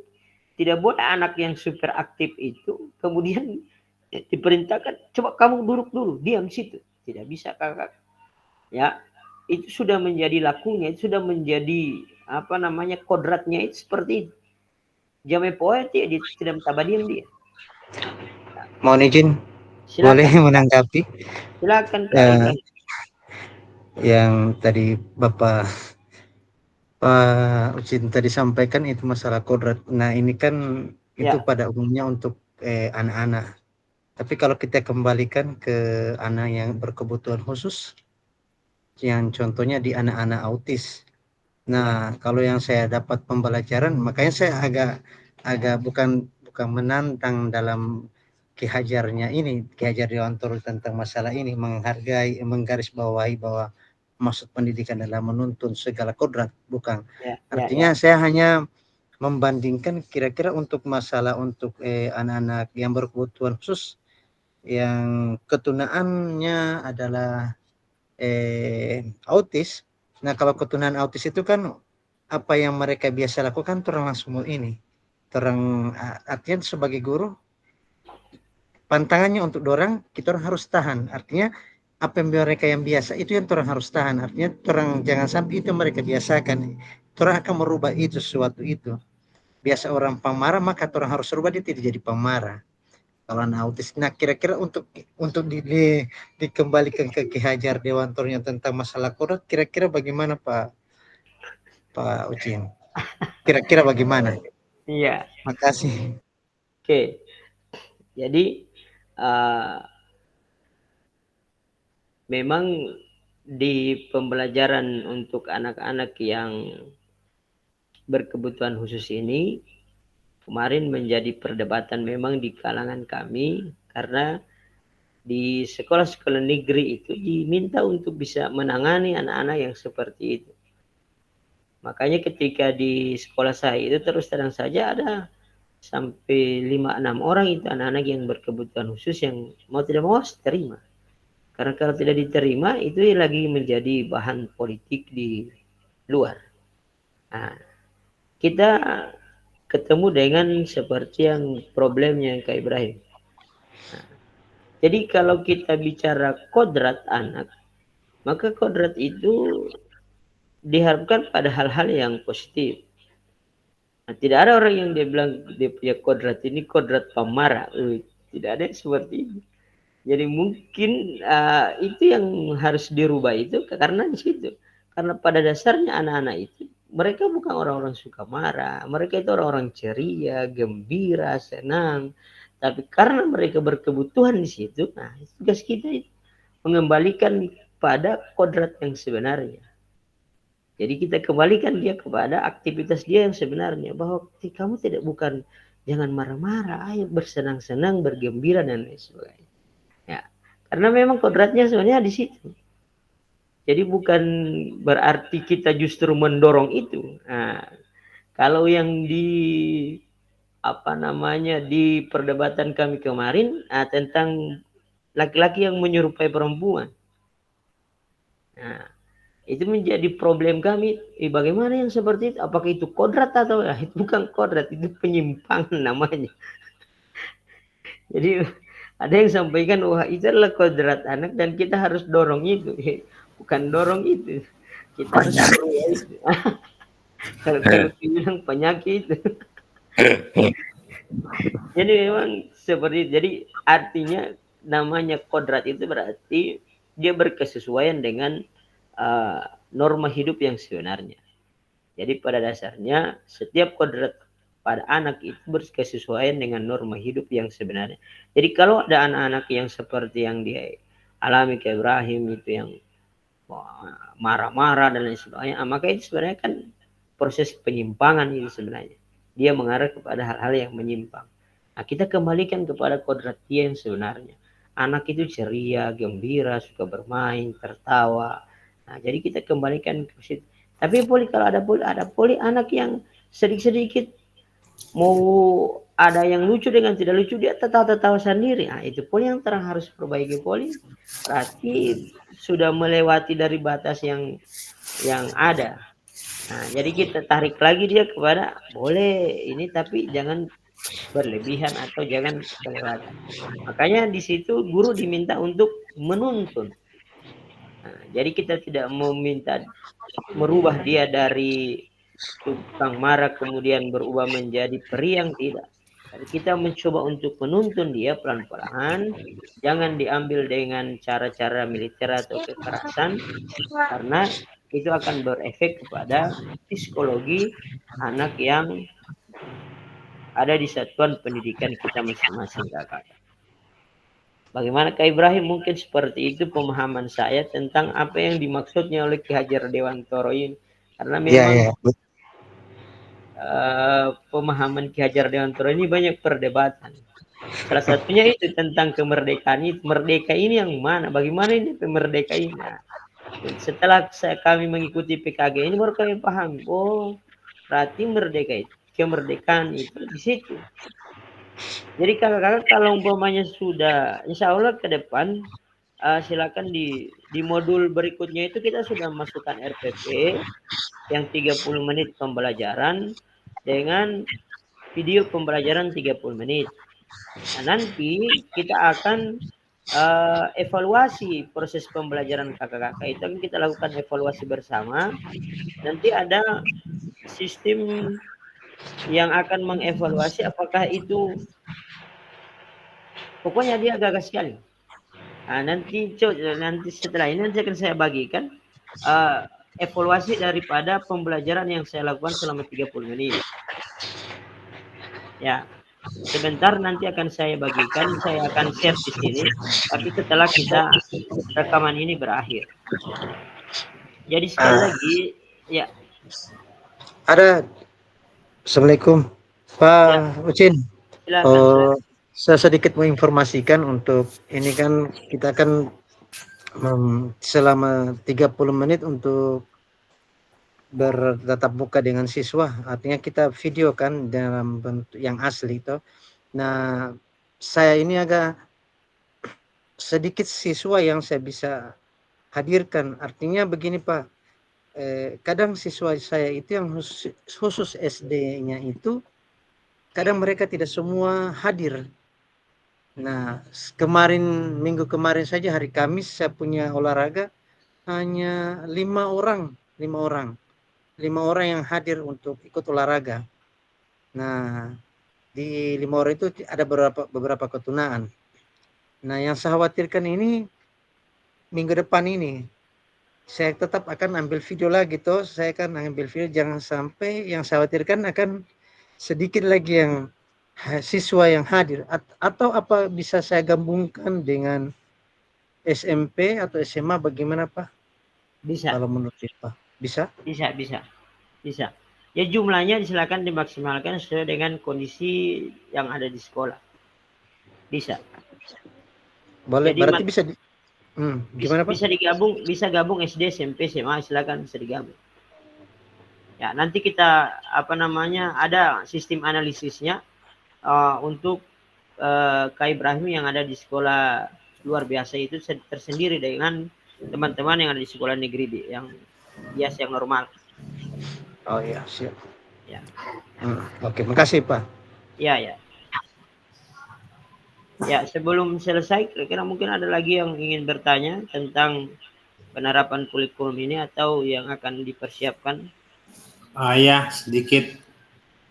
Tidak boleh anak yang super aktif itu kemudian diperintahkan, coba kamu duduk dulu, diam situ. Tidak bisa kakak. Ya, itu sudah menjadi lakunya, itu sudah menjadi kodratnya itu seperti itu. Jamai poet ya, dia tidak diam dia. Mohon izin, silakan. Boleh menanggapi? Silakan. Yang tadi Bapak Ucin tadi sampaikan itu masalah kodrat. Nah ini kan itu pada umumnya untuk anak-anak. Tapi kalau kita kembalikan ke anak yang berkebutuhan khusus, yang contohnya di anak-anak autis. Nah kalau yang saya dapat pembelajaran, makanya saya agak bukan menantang dalam Ki Hajarnya ini, Ki Hajar Dewantoro tentang masalah ini, menghargai, menggarisbawahi bahwa maksud pendidikan adalah menuntun segala kodrat, bukan. Ya, Artinya saya hanya membandingkan kira-kira untuk masalah untuk anak-anak yang berkebutuhan khusus yang ketunaannya adalah autis. Nah, kalau ketunan autis itu kan apa yang mereka biasa lakukan orang langsung ini. Orang artinya sebagai guru pantangannya untuk dorang kita orang harus tahan. Artinya apa yang mereka yang biasa itu yang orang harus tahan. Artinya orang jangan sampai itu mereka biasakan. Orang akan merubah itu sesuatu itu. Biasa orang pemarah maka orang harus rubah dia tidak jadi pemarah. Kalau anak autis, nah kira-kira untuk dikembalikan ke Ki Hajar Dewantoro yang tentang masalah kodrat, kira-kira bagaimana Pak Ucin? Kira-kira bagaimana? Iya. Makasih. Oke. Jadi memang di pembelajaran untuk anak-anak yang berkebutuhan khusus ini kemarin menjadi perdebatan memang di kalangan kami, karena di sekolah-sekolah negeri itu diminta untuk bisa menangani anak-anak yang seperti itu. Makanya ketika di sekolah saya itu terus terang saja ada sampai 5-6 orang itu anak-anak yang berkebutuhan khusus yang mau tidak mau harus terima. Karena kalau tidak diterima itu lagi menjadi bahan politik di luar. Nah, kita ketemu dengan seperti yang problemnya Kak Ibrahim. Nah, jadi kalau kita bicara kodrat anak, maka kodrat itu diharapkan pada hal-hal yang positif. Nah, tidak ada orang yang dia bilang dia punya kodrat ini kodrat pemarah. Tidak ada seperti itu. Jadi mungkin itu yang harus dirubah itu karena di situ. Karena pada dasarnya anak-anak itu mereka bukan orang-orang suka marah, mereka itu orang-orang ceria, gembira, senang. Tapi karena mereka berkebutuhan di situ, nah tugas kita itu mengembalikan pada kodrat yang sebenarnya. Jadi kita kembalikan dia kepada aktivitas dia yang sebenarnya, bahwa kamu tidak bukan jangan marah-marah, ayo bersenang-senang, bergembira dan lain sebagainya. Ya, karena memang kodratnya sebenarnya di situ. Jadi bukan berarti kita justru mendorong itu. Nah, kalau yang di di perdebatan kami kemarin tentang laki-laki yang menyerupai perempuan. Nah, itu menjadi problem kami. Bagaimana yang seperti itu? Apakah itu kodrat atau itu bukan kodrat, itu penyimpangan namanya. Jadi ada yang sampaikan wah itu adalah kodrat anak dan kita harus dorong itu. Bukan dorong itu, kita harus dorong itu. Kalau bilang penyakit itu. Jadi memang seperti itu. Jadi artinya namanya kodrat itu berarti dia berkesesuaian dengan norma hidup yang sebenarnya. Jadi pada dasarnya setiap kodrat pada anak itu berkesesuaian dengan norma hidup yang sebenarnya. Jadi kalau ada anak-anak yang seperti yang dia alami ke Ibrahim itu yang marah-marah dan lain sebagainya, maka itu sebenarnya kan proses penyimpangan itu sebenarnya. Dia mengarah kepada hal-hal yang menyimpang. Nah, kita kembalikan kepada kodrat dia yang sebenarnya. Anak itu ceria, gembira, suka bermain, tertawa. Nah, jadi kita kembalikan ke situ. Tapi kalau ada anak yang sedikit-sedikit mau ada yang lucu dengan tidak lucu, dia tertawa sendiri. Nah, itu poli yang terang harus perbaiki poli. Berarti sudah melewati dari batas yang ada. Nah, jadi kita tarik lagi dia kepada boleh ini tapi jangan berlebihan atau jangan kelewatan. Makanya di situ guru diminta untuk menuntun. Nah, jadi kita tidak meminta merubah dia dari tukang marah kemudian berubah menjadi periang, tidak. Jadi kita mencoba untuk menuntun dia pelan-pelan, jangan diambil dengan cara-cara militer atau kekerasan, karena itu akan berefek kepada psikologi anak yang ada di satuan pendidikan kita masing-masing, kakak. Bagaimana Kak Ibrahim? Mungkin seperti itu pemahaman saya tentang apa yang dimaksudnya oleh Ki Hajar Dewantoro ini. Karena memang pemahaman Ki Hajar Dewantoro ini banyak perdebatan. Salah satunya itu tentang kemerdekaan. Merdeka ini yang mana? Bagaimana ini merdeka ini? Nah, Setelah kami mengikuti PKG ini baru kami paham, oh berarti kemerdekaan itu di situ. Jadi kakak-kakak kalau umpamanya sudah, insya Allah ke depan silakan di modul berikutnya itu kita sudah masukkan RPP yang 30 menit pembelajaran dengan video pembelajaran 30 menit. Nah, nanti kita akan evaluasi proses pembelajaran kakak-kakak itu akan kita lakukan evaluasi bersama. Nanti ada sistem yang akan mengevaluasi apakah itu, pokoknya dia gagas sekali. Nah, nanti setelah ini nanti akan saya bagikan evaluasi daripada pembelajaran yang saya lakukan selama 30 menit. Ya, sebentar nanti akan saya bagikan, saya akan share di sini, tapi setelah kita rekaman ini berakhir. Jadi sekali lagi, ya. Ada. Assalamualaikum, Pak Ya. Ucin. Silakan. Saya sedikit menginformasikan untuk ini kan kita kan selama 30 menit untuk bertatap muka dengan siswa, artinya kita video kan dalam bentuk yang asli itu. Nah, saya ini agak sedikit siswa yang saya bisa hadirkan, artinya begini Pak, kadang siswa saya itu yang khusus SD-nya itu kadang mereka tidak semua hadir. Nah, minggu kemarin saja hari Kamis saya punya olahraga hanya 5 orang yang hadir untuk ikut olahraga. Nah, di 5 orang itu ada beberapa ketunaan. Nah, yang saya khawatirkan ini minggu depan ini saya tetap akan ambil video lagi toh, saya akan ambil video, jangan sampai yang saya khawatirkan akan sedikit lagi yang siswa yang hadir, atau apa bisa saya gabungkan dengan SMP atau SMA, bagaimana Pak? Bisa. Kalau menurut Pak, bisa? Bisa. Ya jumlahnya silakan dimaksimalkan sesuai dengan kondisi yang ada di sekolah. Bisa. Boleh. Jadi, berarti bisa gimana Pak? Bisa gabung SD, SMP, SMA, silakan bisa digabung. Ya, nanti kita ada sistem analisisnya untuk Kak Ibrahim yang ada di sekolah luar biasa itu tersendiri dengan teman-teman yang ada di sekolah negeri yang biasa, yang normal. Oh iya, siap. Ya. Oke, makasih Pak. Ya. Ya, sebelum selesai, kira-kira mungkin ada lagi yang ingin bertanya tentang penerapan kurikulum ini atau yang akan dipersiapkan? Ya, sedikit.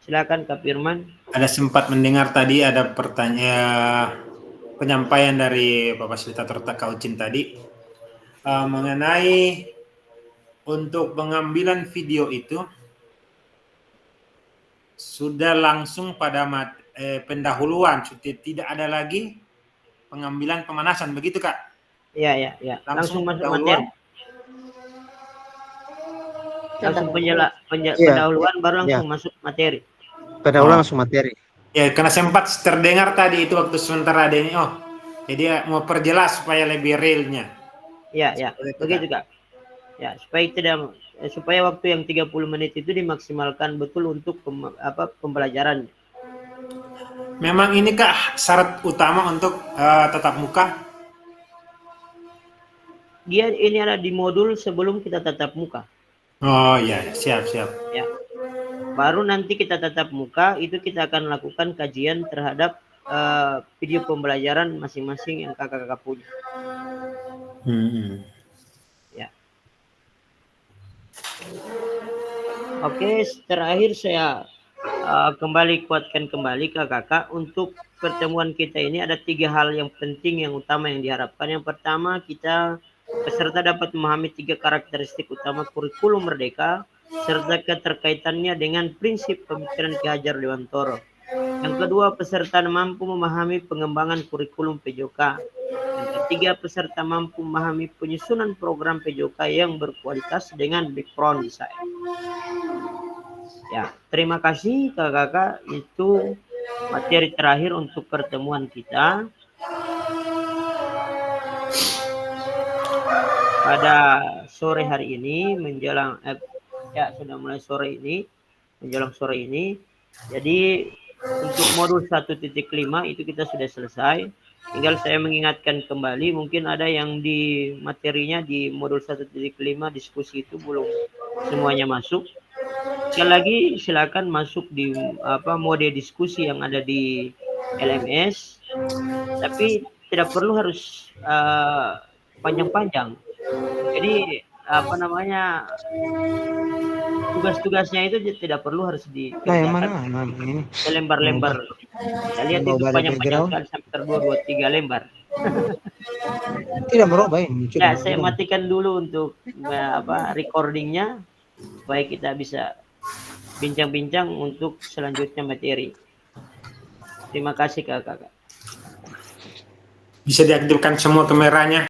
Silakan Kak Firman. Ada sempat mendengar tadi ada penyampaian dari Pak Fasilitator Kak Ucin tadi mengenai untuk pengambilan video itu sudah langsung pada pendahuluan, tidak ada lagi pengambilan pemanasan, begitu Kak? Iya. Langsung masuk materi. Langsung pendahuluan baru langsung masuk materi. Pendahuluan langsung materi. Ya, karena sempat terdengar tadi itu waktu sementara ada ini, jadi mau perjelas supaya lebih realnya. Iya, begitu Kak. Ya, supaya waktu yang 30 menit itu dimaksimalkan betul untuk pembelajaran. Memang ini Kak syarat utama untuk tatap muka? Dia ini ada di modul sebelum kita tatap muka. Oh iya, siap. Ya. Baru nanti kita tatap muka itu kita akan lakukan kajian terhadap video pembelajaran masing-masing yang kakak-kakak punya. Ya. Oke, terakhir saya kuatkan kembali kakak-kakak, untuk pertemuan kita ini ada 3 hal yang penting yang utama yang diharapkan. Yang pertama, peserta dapat memahami 3 karakteristik utama kurikulum Merdeka serta keterkaitannya dengan prinsip pemikiran Ki Hajar Dewantoro. Yang kedua, peserta mampu memahami pengembangan kurikulum PJOK. Yang ketiga, peserta mampu memahami penyusunan program PJOK yang berkualitas dengan background design. Ya, terima kasih kakak-kakak, itu materi terakhir untuk pertemuan kita. Pada sore hari ini menjelang ya sudah mulai sore ini, menjelang sore ini. Jadi untuk modul 1.5 itu kita sudah selesai. Tinggal saya mengingatkan kembali, mungkin ada yang di materinya di modul 1.5 diskusi itu belum semuanya masuk. Sekali lagi silakan masuk di mode diskusi yang ada di LMS, tapi tidak perlu harus panjang-panjang. Jadi tugas-tugasnya itu tidak perlu harus Nah, yang dikerjakan mana? Nah, ini. selembar-lembar. Saya lihat Mau itu balik panjang-panjang background? sekali sampai ter 2-3 lembar. Tidak merubah ini. Ya, saya matikan dulu untuk recordingnya supaya kita bisa bincang-bincang untuk selanjutnya materi. Terima kasih kakak. Bisa diaktifkan semua kameranya.